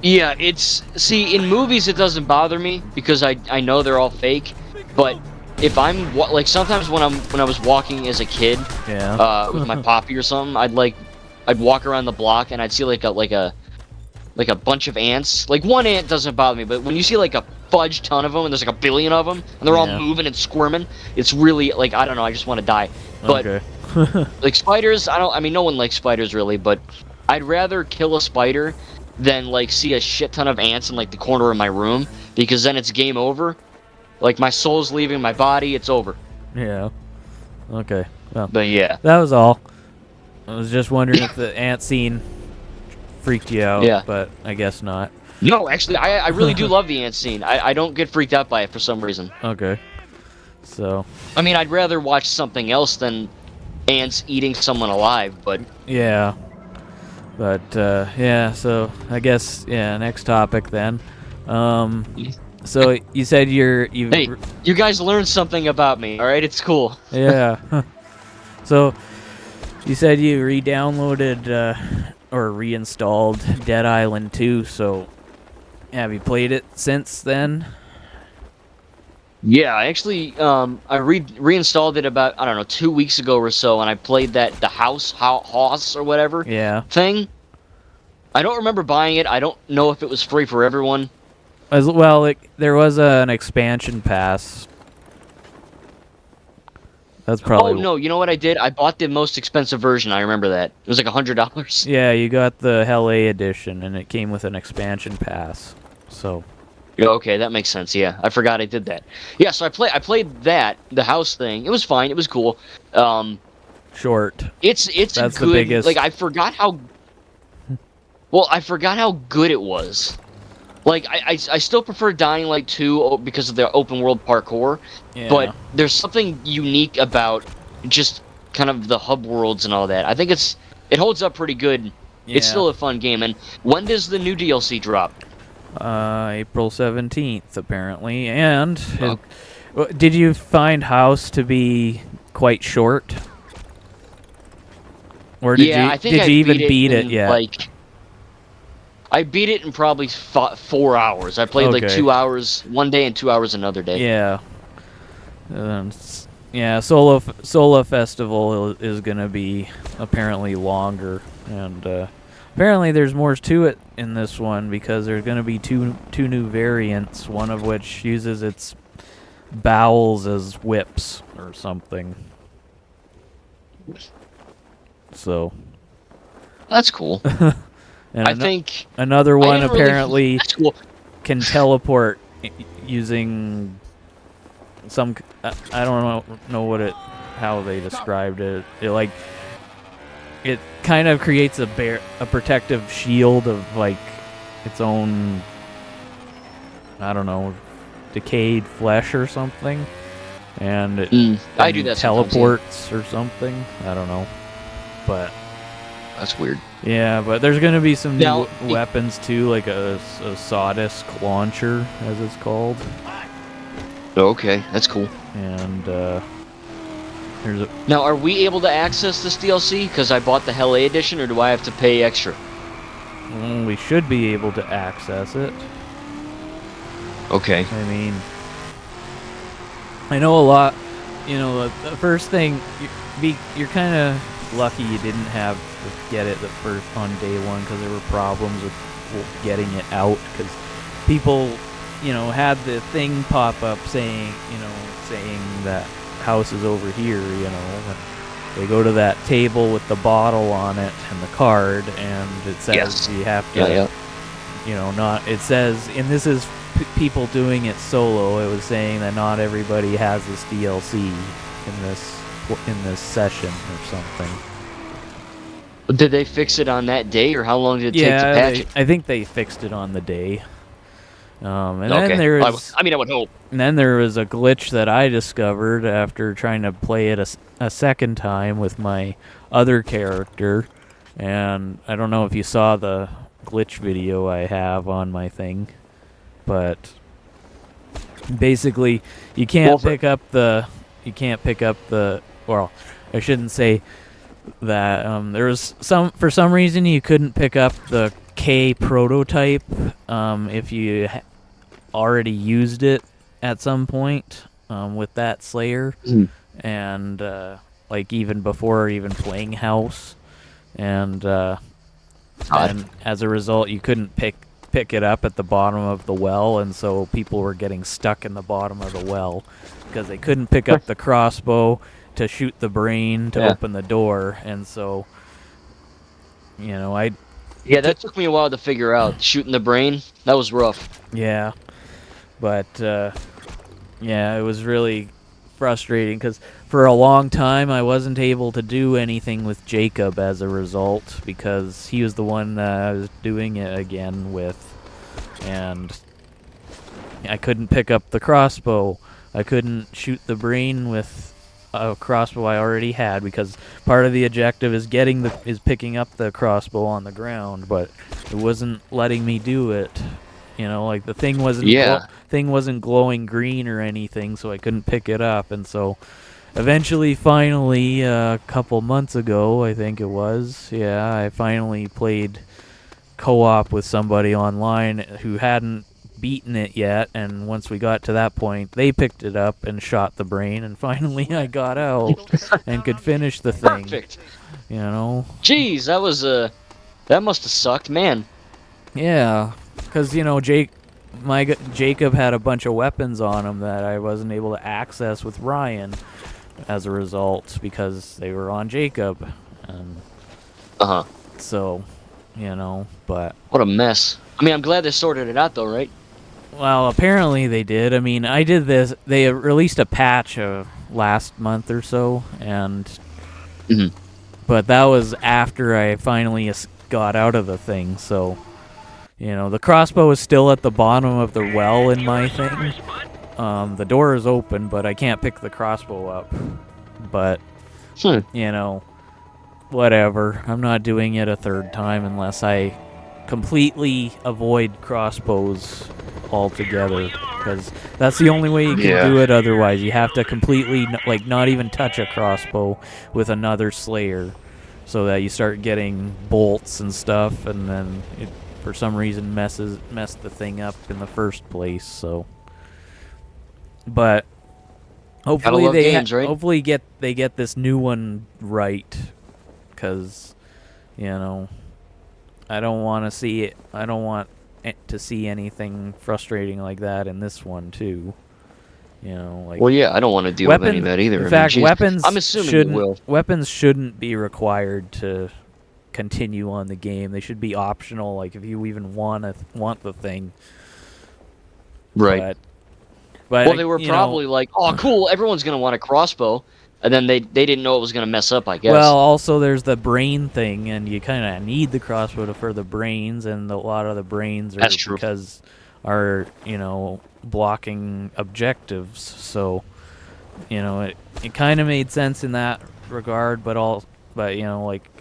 Yeah, see, in movies it doesn't bother me because I know they're all fake, but if I'm like sometimes when I was walking as a kid, Yeah. with my poppy or something, I'd walk around the block and I'd see like a bunch of ants. Like one ant doesn't bother me, but when you see like a fudge ton of them and there's like a billion of them and they're all Yeah. moving and squirming, it's really like I don't know, I just want to die. But Okay. like spiders, I mean no one likes spiders really, but I'd rather kill a spider than like see a shit ton of ants in like the corner of my room because then it's game over. Like my soul's leaving my body, it's over. Yeah. Okay. Well, But yeah. that was all. I was just wondering if the ant scene freaked you out, Yeah. but I guess not. No, actually, I really do love the ant scene. I don't get freaked out by it for some reason. Okay. So. I mean, I'd rather watch something else than ants eating someone alive, but... Yeah. But, yeah, so I guess, yeah, next topic then. So you said you Hey, you guys learned something about me, alright? It's cool. Yeah. So you said you re-downloaded, or reinstalled Dead Island 2, so have you played it since then? Yeah, I actually, I reinstalled it about, I don't know, 2 weeks ago or so, and I played the house or whatever Yeah. thing. I don't remember buying it. I don't know if it was free for everyone. Well, there was an expansion pass. That's probably... Oh, no, you know what I did? I bought the most expensive version, I remember that. It was like $100. Yeah, you got the Hell A edition, and it came with an expansion pass. So... Yeah, okay, that makes sense, yeah. I forgot I did that. Yeah, so I played that, the house thing. It was fine, it was cool. Short. It's That's good. the biggest... Like, I forgot how... Well, I forgot how good it was. Like, I still prefer Dying Light 2 because of their open world parkour, Yeah. but there's something unique about just kind of the hub worlds and all that. I think it holds up pretty good. Yeah. It's still a fun game. And when does the new DLC drop? April 17th, apparently. And did you find House to be quite short? Or did Yeah, you I think you even beat it in, yet? Like, I beat it in probably 4 hours. I played like Okay. 2 hours one day and 2 hours another day. Yeah. Yeah, Sola Festival is gonna be apparently longer, and apparently there's more to it in this one because there's gonna be two new variants. One of which uses its bowels as whips or something. So. That's cool. And I think another one didn't really- apparently that's cool. can teleport using some... I don't know how they described it. It kind of creates a protective shield of like its own, I don't know, decayed flesh or something, and it I do that sometimes, yeah. teleports or something. I don't know, but That's weird. yeah, but there's gonna be some Now, new weapons too, like a sawdust launcher, as it's called, Okay, that's cool. and there's a... Now, are we able to access this DLC? Because I bought the Hell A edition, or do I have to pay extra? We should be able to access it. Okay. I mean, I know a lot. You know, the first thing you're kind of lucky you didn't have to get it on day one because there were problems with getting it out because people, you know, had the thing pop up saying that house is over here. You know, they go to that table with the bottle on it and the card, and it says you have to. You know, not it says, and this is people doing it solo. It was saying that not everybody has this DLC in this session or something. Did they fix it on that day, or how long did it take to patch it? I think they fixed it on the day. And Okay. then there was, I would hope. and then there was a glitch that I discovered after trying to play it a second time with my other character, and I don't know if you saw the glitch video I have on my thing, but basically you can't pick up the well, I shouldn't say that there was for some reason you couldn't pick up the K prototype if you already used it at some point with that Slayer, and like even before even playing House, and as a result you couldn't pick it up at the bottom of the well, and so people were getting stuck in the bottom of the well because they couldn't pick up the crossbow to shoot the brain to open the door, and so that took me a while to figure out. Shooting the brain, that was rough. Yeah, but it was really frustrating because for a long time I wasn't able to do anything with Jacob as a result because he was the one I was doing it again with, and I couldn't pick up the crossbow. I couldn't shoot the brain with a crossbow I already had because part of the objective is picking up the crossbow on the ground, but it wasn't letting me do it. Like the thing wasn't glowing green or anything, so I couldn't pick it up, and so eventually, finally, a couple months ago, I think it was, I finally played co-op with somebody online who hadn't beaten it yet, and once we got to that point, they picked it up and shot the brain, and finally I got out and could finish the thing. Perfect. Jeez, that must have sucked, man. Yeah, because Jacob had a bunch of weapons on him that I wasn't able to access with Ryan as a result because they were on Jacob. So, but what a mess. I mean, I'm glad they sorted it out though, right? Well, apparently they did. I mean, I did this. They released a patch last month or so, and but that was after I finally got out of the thing. So, the crossbow is still at the bottom of the well in my thing. The door is open, but I can't pick the crossbow up. But whatever. I'm not doing it a third time unless I completely avoid crossbows altogether, because that's the only way you can do it. Otherwise, you have to completely not even touch a crossbow with another Slayer, so that you start getting bolts and stuff, and then it for some reason mess the thing up in the first place. So, but hopefully hopefully they get this new one right, because I don't want to see it. I don't want to see anything frustrating like that in this one too. Well, yeah, I don't want to deal with any of that either. In fact, weapons. I'm assuming weapons shouldn't be required to continue on the game. They should be optional. Like if you even want the thing. Right. But they were probably like, "Oh, cool! Everyone's gonna want a crossbow," and then they didn't know it was gonna mess up, I guess. Well, also there's the brain thing, and you kind of need the crossbow for the brains, and a lot of the brains are blocking objectives. So, it kind of made sense in that regard, but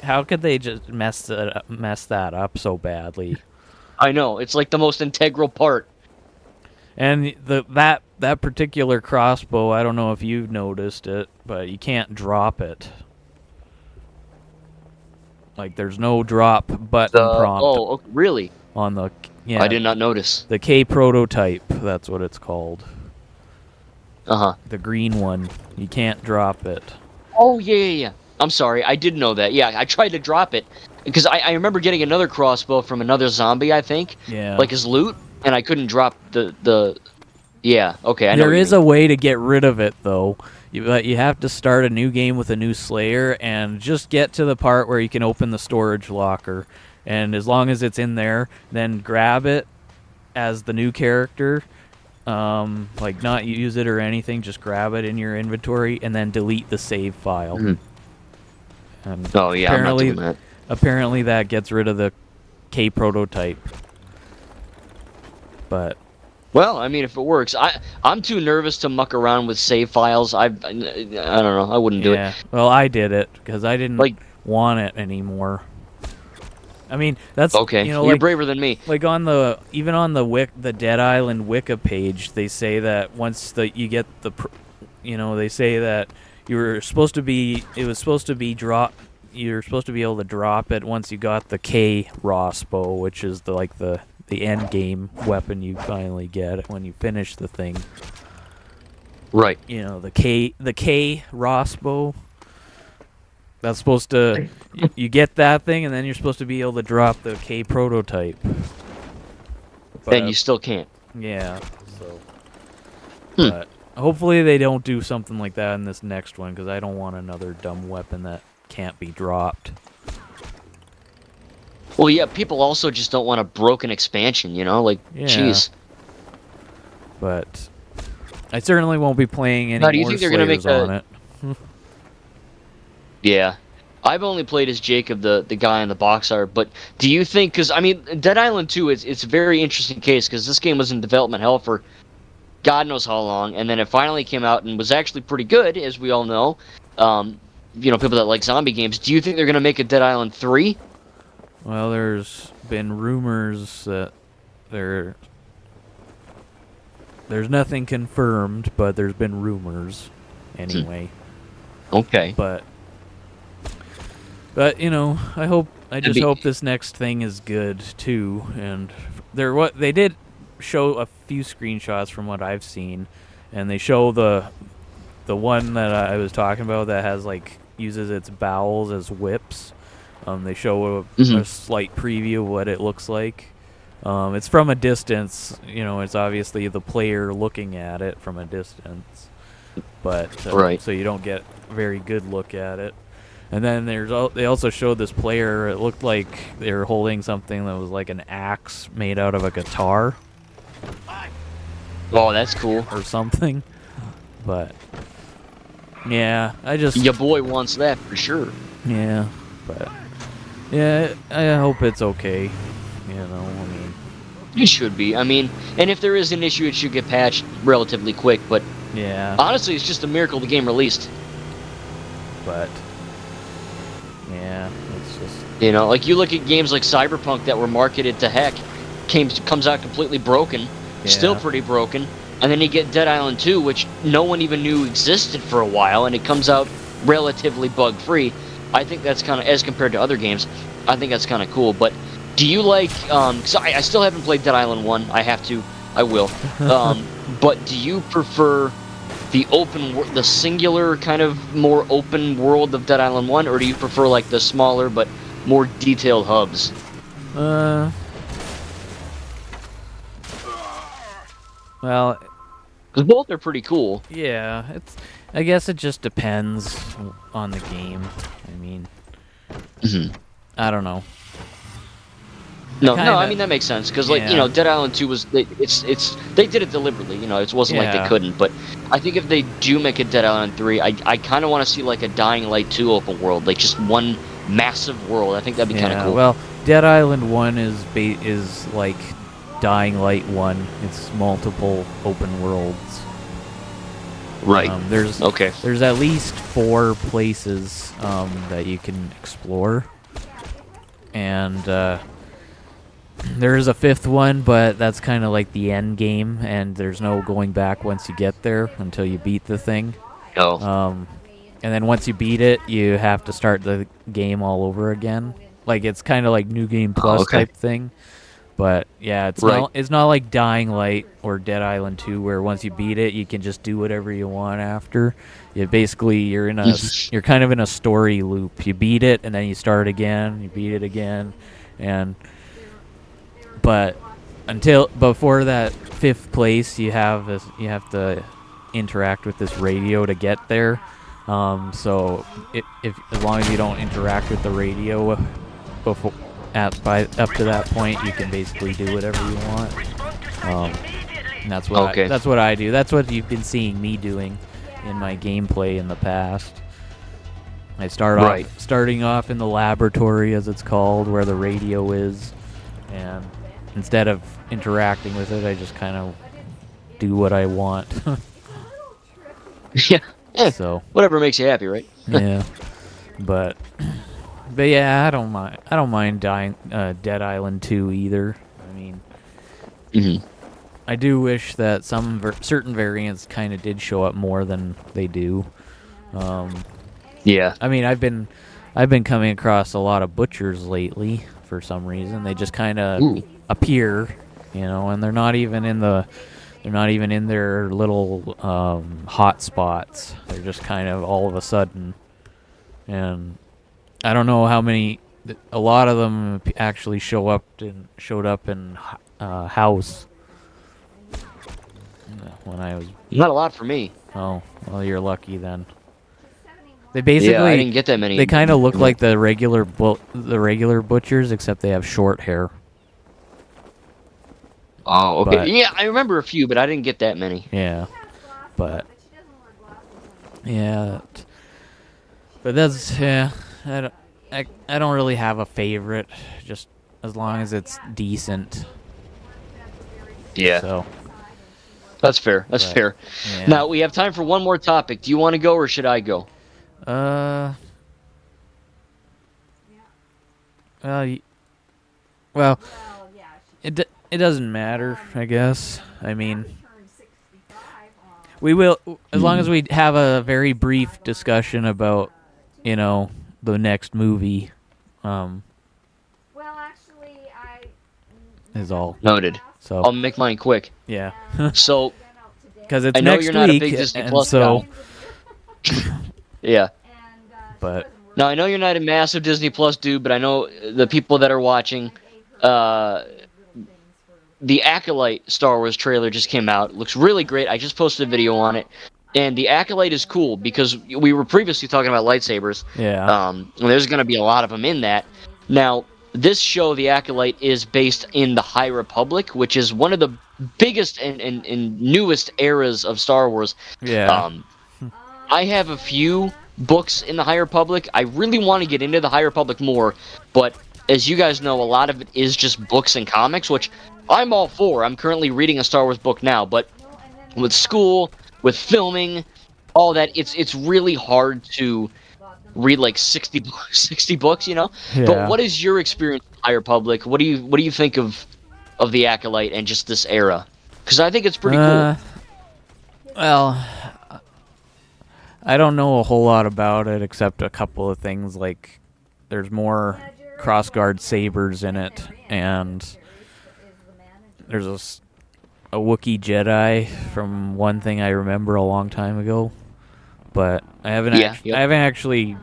how could they just mess that up so badly? I know, it's like the most integral part. And that particular crossbow, I don't know if you've noticed it, but you can't drop it. Like there's no drop button prompt. Oh, really? On the I did not notice. The K prototype, that's what it's called. The green one. You can't drop it. Oh, yeah. I'm sorry, I did know that. Yeah, I tried to drop it because I remember getting another crossbow from another zombie, I think. Yeah. Like his loot, and I couldn't drop the Yeah, okay, I know. There is a way to get rid of it though. You have to start a new game with a new Slayer and just get to the part where you can open the storage locker. And as long as it's in there, then grab it as the new character. Not use it or anything, just grab it in your inventory and then delete the save file. And I'm not doing that. Apparently that gets rid of the K prototype. But well, I mean, if it works, I'm too nervous to muck around with save files. I don't know. I wouldn't do it. Well, I did it because I didn't want it anymore. I mean, that's okay. You're braver than me. Like on the Dead Island Wiki page, they say that once you get they say that it was supposed to be you're supposed to be able to drop it once you got the K Rospo, which is the end game weapon you finally get when you finish the thing. Right. You know, the K Rospo. That's supposed to you get that thing, and then you're supposed to be able to drop the K prototype. But, And you still can't. Yeah. So. But hopefully they don't do something like that in this next one, because I don't want another dumb weapon that can't be dropped. Well, yeah, people also just don't want a broken expansion, you know? Like, jeez. But I certainly won't be playing any Now, do you more think they're gonna make Slayers on it. Yeah. I've only played as Jacob, the guy in the box art, but do you think, because, I mean, Dead Island 2, it's a very interesting case, because this game was in development hell for God knows how long, and then it finally came out and was actually pretty good, as we all know. You know, people that like zombie games. Do you think they're going to make a Dead Island 3? Well, there's been rumors that there's nothing confirmed, but there's been rumors anyway. Okay. But you know, I just hope this next thing is good too. And they did show a few screenshots from what I've seen, and they show the one that I was talking about that has uses its bowels as whips. They show a slight preview of what it looks like. It's from a distance, you know. It's obviously the player looking at it from a distance, but right. So you don't get a very good look at it. And then they also showed this player. It looked like they were holding something that was like an axe made out of a guitar. Oh, that's cool. Or something. But yeah, your boy wants that for sure. Yeah, but yeah, I hope it's okay. You know, I mean, it should be. I mean, and if there is an issue, it should get patched relatively quick. But yeah, honestly, it's just a miracle the game released. But yeah, it's just, you know, like you look at games like Cyberpunk that were marketed to heck, comes out completely broken, still pretty broken, and then you get Dead Island 2, which no one even knew existed for a while, and it comes out relatively bug-free. I think that's kind of, as compared to other games, I think that's kind of cool. But do you like, because I still haven't played Dead Island 1, I have to, I will, but do you prefer the singular kind of more open world of Dead Island 1, or do you prefer like the smaller but more detailed hubs? Well, because both are pretty cool. Yeah, I guess it just depends on the game. I mean, I don't know. No, I mean that makes sense because, like, you know, Dead Island 2 was they did it deliberately. You know, it wasn't like they couldn't. But I think if they do make a Dead Island 3, I kind of want to see like a Dying Light 2 open world, like just one massive world. I think that'd be kind of cool. Well, Dead Island 1 is like Dying Light 1. It's multiple open worlds. Right. There's at least 4 places that you can explore, and there is a 5th one, but that's kind of like the end game, and there's no going back once you get there until you beat the thing. Oh. And then once you beat it, you have to start the game all over again. Like, it's kind of like New Game Plus type thing. But yeah, it's not like Dying Light or Dead Island 2, where once you beat it, you can just do whatever you want after. You're kind of in a story loop. You beat it, and then you start again. You beat it again, but before that 5th place, you have to interact with this radio to get there. So as long as you don't interact with the radio before. Up to that point, you can basically do whatever you want. And that's what I do. That's what you've been seeing me doing in my gameplay in the past. I starting off in the laboratory, as it's called, where the radio is, and instead of interacting with it, I just kind of do what I want. Yeah. So whatever makes you happy, right? Yeah. But yeah, I don't mind Dead Island 2 either. I mean, I do wish that some certain variants kind of did show up more than they do. Yeah. I mean, I've been I've been coming across a lot of butchers lately for some reason. They just kind of Ooh. appear, and they're not even in their little hot spots. They're just kind of all of a sudden, and I don't know how many. A lot of them actually showed up in house when I was. Not a lot for me. Oh, well, you're lucky then. They Yeah, I basically didn't get that many. they kind of look like the regular butchers, except they have short hair. Oh, okay. But Yeah, I remember a few, but I didn't get that many. yeah, but yeah, but that's yeah. I don't really have a favorite, just as long as it's decent. Yeah, So that's fair. That's but, fair. yeah. Now we have time for one more topic. Do you want to go or should I go? Well, well, it doesn't matter, I guess. I mean, we will, as long as we have a very brief discussion about, the next movie. Is all. Noted. So I'll make mine quick. yeah, So because it's I know next you're not a week, big Disney and Plus so guy. Yeah. but Now I know you're not a massive Disney Plus dude, but I know the people that are watching. The Acolyte Star Wars trailer just came out. It looks really great. I just posted a video on it. And the Acolyte is cool because we were previously talking about lightsabers. yeah, And there's going to be a lot of them in that. Now, this show, The Acolyte, is based in the High Republic, which is one of the biggest and newest eras of Star Wars. yeah, I have a few books in the High Republic. I really want to get into the High Republic more, but as you guys know, a lot of it is just books and comics, which I'm all for. I'm currently reading a Star Wars book now, but with school, with filming, all that, it's really hard to read like 60 books, yeah. But what is your experience with the High Republic? What do you think of the Acolyte and just this era? Because I think it's pretty cool. Well, I don't know a whole lot about it except a couple of things, like there's more crossguard sabers in it, and there's a Wookiee Jedi from one thing I remember a long time ago, but I haven't actually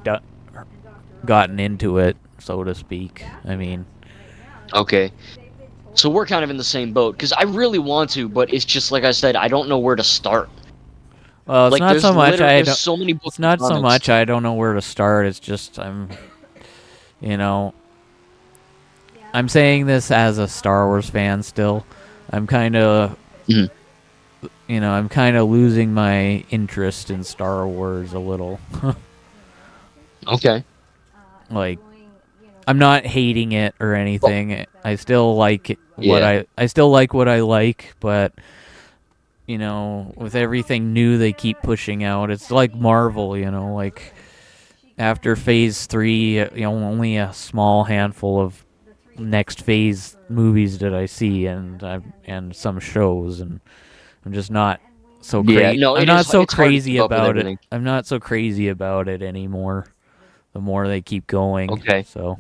gotten into it, so to speak. I mean, Okay. So we're kind of in the same boat, because I really want to, but it's just, like I said, I don't know where to start. well, it's Like, not there's so much there's so many books it's not and so comics. much I don't know where to start. It's just I'm saying this as a Star Wars fan still. I'm kind of Mhm. I'm kind of losing my interest in Star Wars a little. Okay. Like, I'm not hating it or anything. I still like Yeah. I still like what I like, but with everything new they keep pushing out, it's like Marvel, like after Phase 3, only a small handful of next phase movies did I see, and some shows, and I'm just not so crazy. Yeah, no, I'm it not is- so it's hard to crazy keep up with about it. everything. I'm not so crazy about it anymore. The more they keep going. Okay. So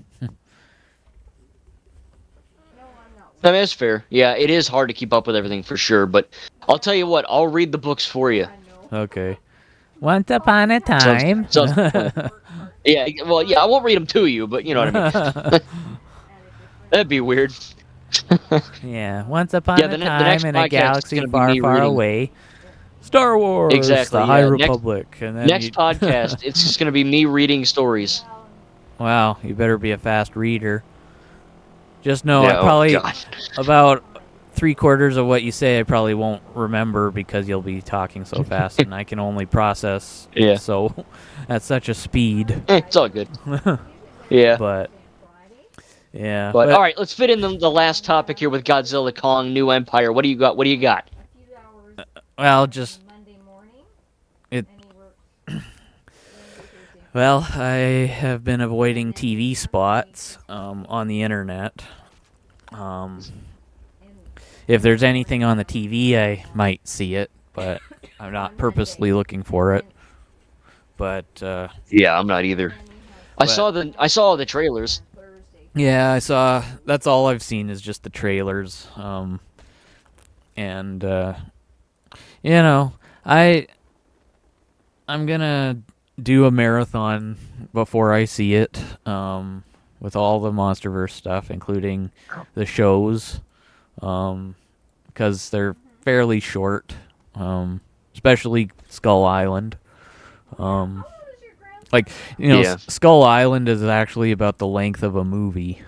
I mean, that's fair. Yeah, it is hard to keep up with everything for sure, but I'll tell you what, I'll read the books for you. okay. Once upon a time. Sounds fun. Yeah, well, yeah, I won't read them to you, but you know what I mean. That'd be weird. Yeah, once upon Yeah, a the time next in podcast a is galaxy gonna be far, me far reading- away. Star Wars, Exactly, the High yeah, next- Republic, and then Next podcast, it's just going to be me reading stories. Wow, you better be a fast reader. Just know Yeah, I probably oh, God. about 3/4 of what you say I probably won't remember because you'll be talking so fast, and I can only process Yeah. so at such a speed. It's all good. Yeah. But yeah, But all right, let's fit in the last topic here with Godzilla, Kong, New Empire. What do you got? What do you got? well, just it. Well, I have been avoiding TV spots on the internet. If there's anything on the TV, I might see it, but I'm not purposely looking for it. But Yeah, I'm not either. I saw all the trailers. Yeah, I saw. That's all I've seen is just the trailers. And you know, I'm gonna do a marathon before I see it. With all the MonsterVerse stuff, including the shows, because they're fairly short. Especially Skull Island. Like, Yeah. Skull Island is actually about the length of a movie.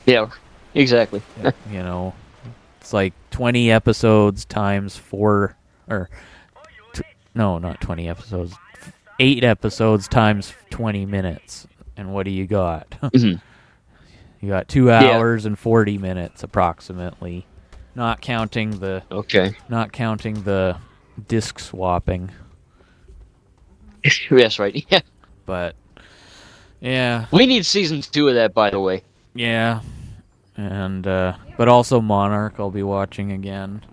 Yeah, exactly. It's like 20 episodes times 4, or no, not 20 episodes, 8 episodes times 20 minutes. And what do you got? Mhm. You got 2 hours and 40 minutes approximately, not counting the Okay. disc swapping. Yes, right. Yeah. But yeah, We need season 2 of that, by the way. yeah, and but also Monarch I'll be watching again.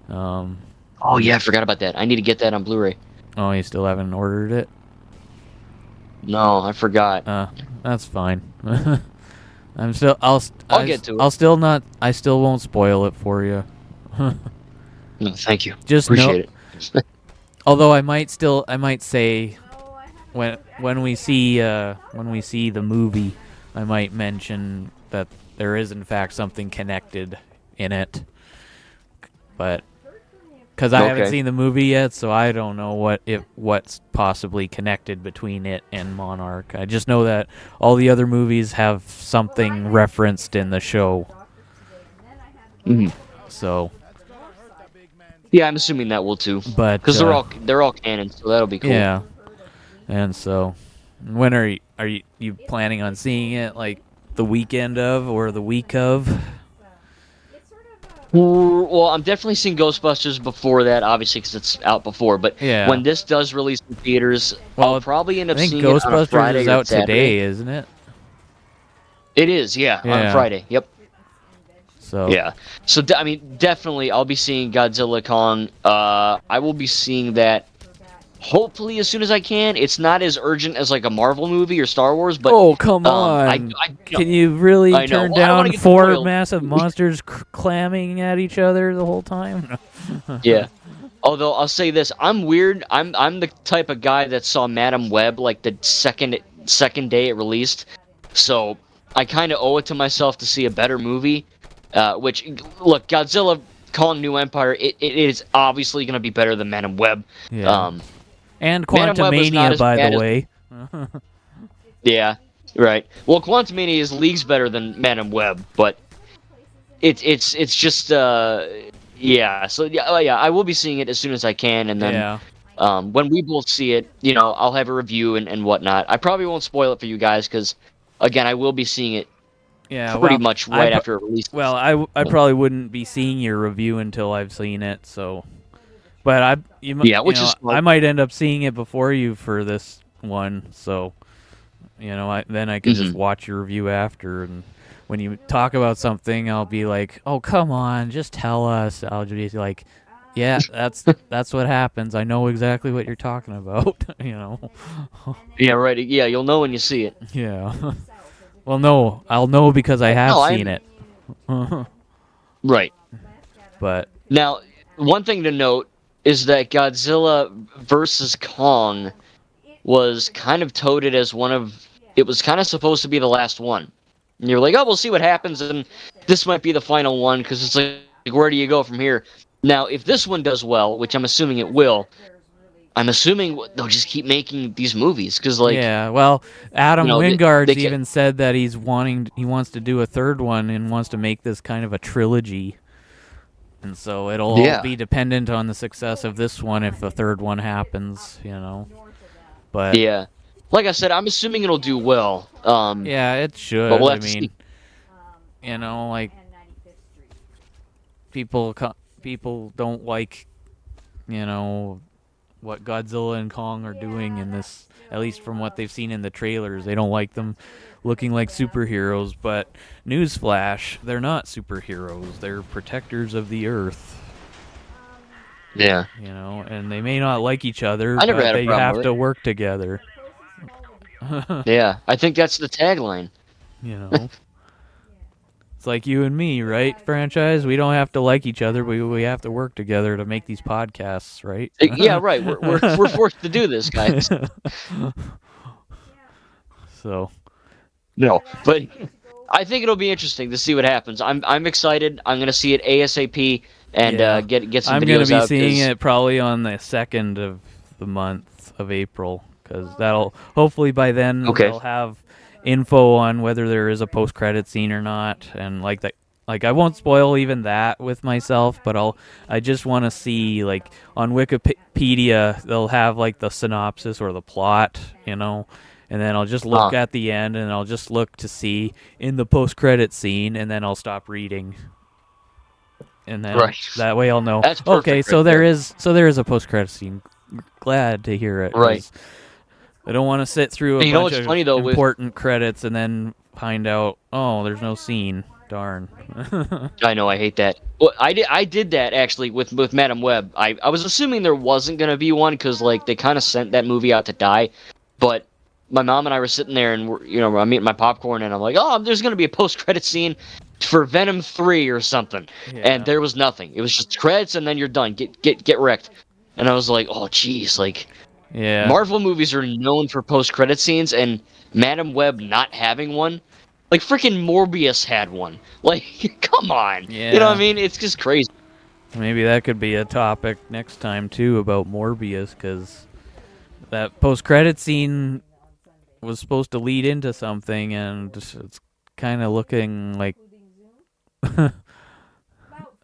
Oh yeah, I forgot about that. I need to get that on Blu-ray. Oh, you still haven't ordered it? No, I forgot. That's fine. I'll get to it. I'll still not. I still won't spoil it for you. No, thank you. Just Appreciate it. Although I might say when we see the movie, I might mention that there is in fact something connected in it, but because I haven't seen the movie yet, so I don't know what's possibly connected between it and Monarch. I just know that all the other movies have something referenced in the show. Mhm. So Yeah, I'm assuming that will too. But because they're all canon, so that'll be cool. yeah, and so when are you planning on seeing it? Like the weekend of or the week of? Well, I'm definitely seeing Ghostbusters before that, obviously, because it's out before. But Yeah. when this does release in theaters, I'll probably end up I think seeing it on a Ghostbusters Friday is or out Saturday. today, isn't it? It is, yeah, on Friday. Yep. So Yeah. So I mean, definitely, I'll be seeing Godzilla Kong. I will be seeing that hopefully as soon as I can. It's not as urgent as like a Marvel movie or Star Wars, but oh come on! Can you really I know. turn Well, I don't wanna down get 4 spoiled. massive monsters clamming at each other the whole time? Yeah. Although I'll say this, I'm weird. I'm the type of guy that saw Madam Web like the second day it released, so I kind of owe it to myself to see a better movie. Which, look, Godzilla Kong New Empire, it is obviously going to be better than Madam Web. Yeah. And Madam Web was not Quantumania, as by bad the as- way. Yeah, right. Well, Quantumania is leagues better than Madam Web, but it's just yeah. So yeah, I will be seeing it as soon as I can, and then Yeah. when we both see it, I'll have a review and whatnot. I probably won't spoil it for you guys because, again, I will be seeing it Yeah, pretty much right after it releases. Well, I probably wouldn't be seeing your review until I've seen it. So, but I might end up seeing it before you for this one. So, then I can just watch your review after, and when you talk about something, I'll be like, "Oh, come on, just tell us." I'll just be like, "Yeah, that's what happens. I know exactly what you're talking about." Yeah, right. Yeah, you'll know when you see it. Yeah. Well, no, I'll know because I have seen it. Right. But now, one thing to note is that Godzilla versus Kong was kind of touted as it was kind of supposed to be the last one. And you're like, oh, we'll see what happens, and this might be the final one, because it's like, where do you go from here? Now, if this one does well, which I'm assuming it will, I'm assuming they'll just keep making these movies, because yeah, well, Adam Wingard's they even said that he wants to do a third one and wants to make this kind of a trilogy. And so it'll all be dependent on the success of this one if the third one happens, But yeah, like I said, I'm assuming it'll do well. Yeah, it should. But we'll I have to mean, see. Like people don't like, what Godzilla and Kong are doing in this, at least from what they've seen in the trailers. They don't like them looking like superheroes, but newsflash, they're not superheroes. They're protectors of the Earth. Yeah. And they may not like each other, I never but had a they problem have with to it. work together. Yeah, I think that's the tagline. You know, it's like you and me, right? Franchise. We don't have to like each other. We have to work together to make these podcasts, right? Yeah, right. We're forced to do this, guys. So. No, but I think it'll be interesting to see what happens. I'm excited. I'm gonna see it ASAP and Yeah. get some I'm videos gonna be out. seeing it probably on the 2nd of the month of April, because that'll hopefully by then Okay. they'll have info on whether there is a post-credit scene or not, and like that. Like I won't spoil even that with myself, but I just want to see, like, on Wikipedia they'll have like the synopsis or the plot, you know, and then I'll just look at the end and I'll just look to see in the post-credit scene, and then I'll stop reading. And then that way I'll know. That's perfect. Okay, so right there there. is a post-credit scene. Glad to hear it. Right. I don't want to sit through a You know bunch what's of funny, though, important credits and then find out, oh, there's no scene. Darn. I know, I hate that. Well, I did that actually with Madam Web. I was assuming there wasn't gonna be one because like they kind of sent that movie out to die, but my mom and I were sitting there and I'm eating my popcorn and I'm like, oh, there's gonna be a post credit scene for Venom 3 or something, and there was nothing. It was just credits and then you're done. Get wrecked. And I was like, oh jeez, like Yeah. Marvel movies are known for post credit scenes, and Madam Web not having one. Like, freaking Morbius had one. Like, come on. Yeah. You know what I mean? It's just crazy. Maybe that could be a topic next time, too, about Morbius, because that post-credit scene was supposed to lead into something, and it's kind of looking like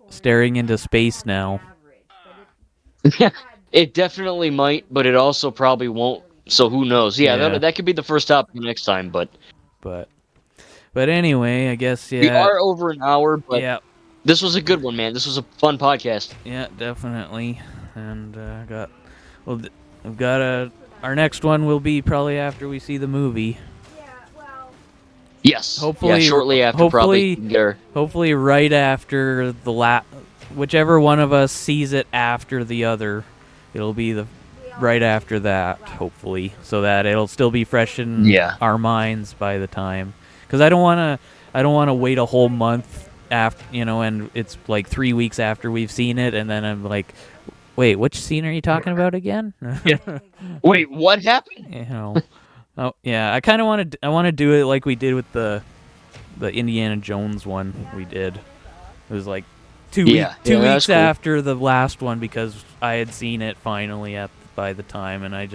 staring into space now. Yeah, it definitely might, but it also probably won't, so who knows. Yeah. That could be the first topic next time, but anyway, I guess, yeah. We are over an hour, but yeah. This was a good one, man. This was a fun podcast. Yeah, definitely. And we've got our next one will be probably after we see the movie. Yes. Hopefully, shortly after, probably. Hopefully, right after whichever one of us sees it after the other, it'll be right after that. Hopefully, so that it'll still be fresh in our minds by the time. Because I don't want to wait a whole month after, and it's like 3 weeks after we've seen it, and then I'm like, wait, which scene are you talking about again? Wait, what happened? Oh yeah, I kind of want to do it like we did with the Indiana Jones one we did. It was like 2 weeks cool. after the last one, because I had seen it finally by the time, and I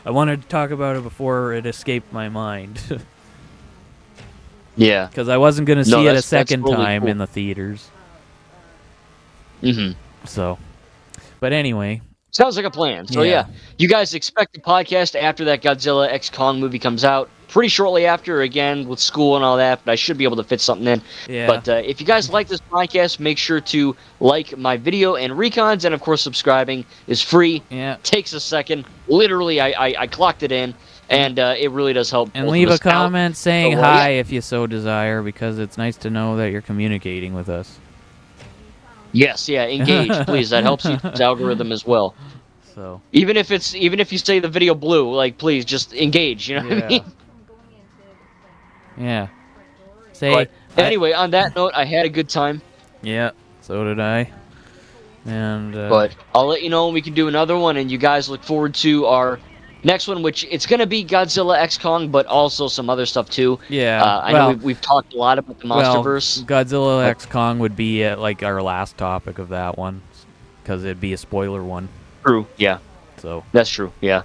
wanted to talk about it before it escaped my mind. Yeah. Because I wasn't going to see it a second totally time cool. in the theaters. Mm-hmm. So, but anyway. Sounds like a plan. So yeah, you guys expect the podcast after that Godzilla X Kong movie comes out. Pretty shortly after, again, with school and all that, but I should be able to fit something in. Yeah. But if you guys like this podcast, make sure to like my video and Recons, and of course subscribing is free. Yeah. Takes a second. Literally, I clocked it in. And it really does help. And leave a comment saying hi if you so desire, because it's nice to know that you're communicating with us. Yes, engage, please. That helps YouTube's algorithm as well. So even if you say the video blue, like, please just engage. You know what I mean? Yeah. Anyway, on that note, I had a good time. Yeah, so did I. And but I'll let you know when we can do another one, and you guys look forward to our next one, which it's going to be Godzilla X Kong, but also some other stuff too. Yeah, I know we've talked a lot about the MonsterVerse. Godzilla X Kong would be like our last topic of that one, because it'd be a spoiler one. True. Yeah. So that's true. Yeah.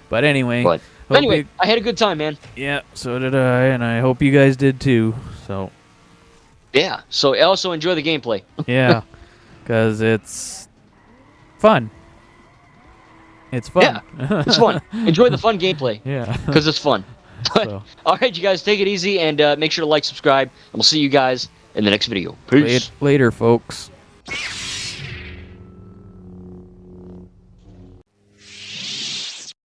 But anyway. I had a good time, man. Yeah, so did I, and I hope you guys did too. So. Yeah. So also enjoy the gameplay. Yeah, because it's fun. It's fun. Yeah, it's fun. Enjoy the fun gameplay. Yeah. Because it's fun. But, all right, you guys, take it easy, and make sure to like, subscribe, and we'll see you guys in the next video. Peace. Later, folks.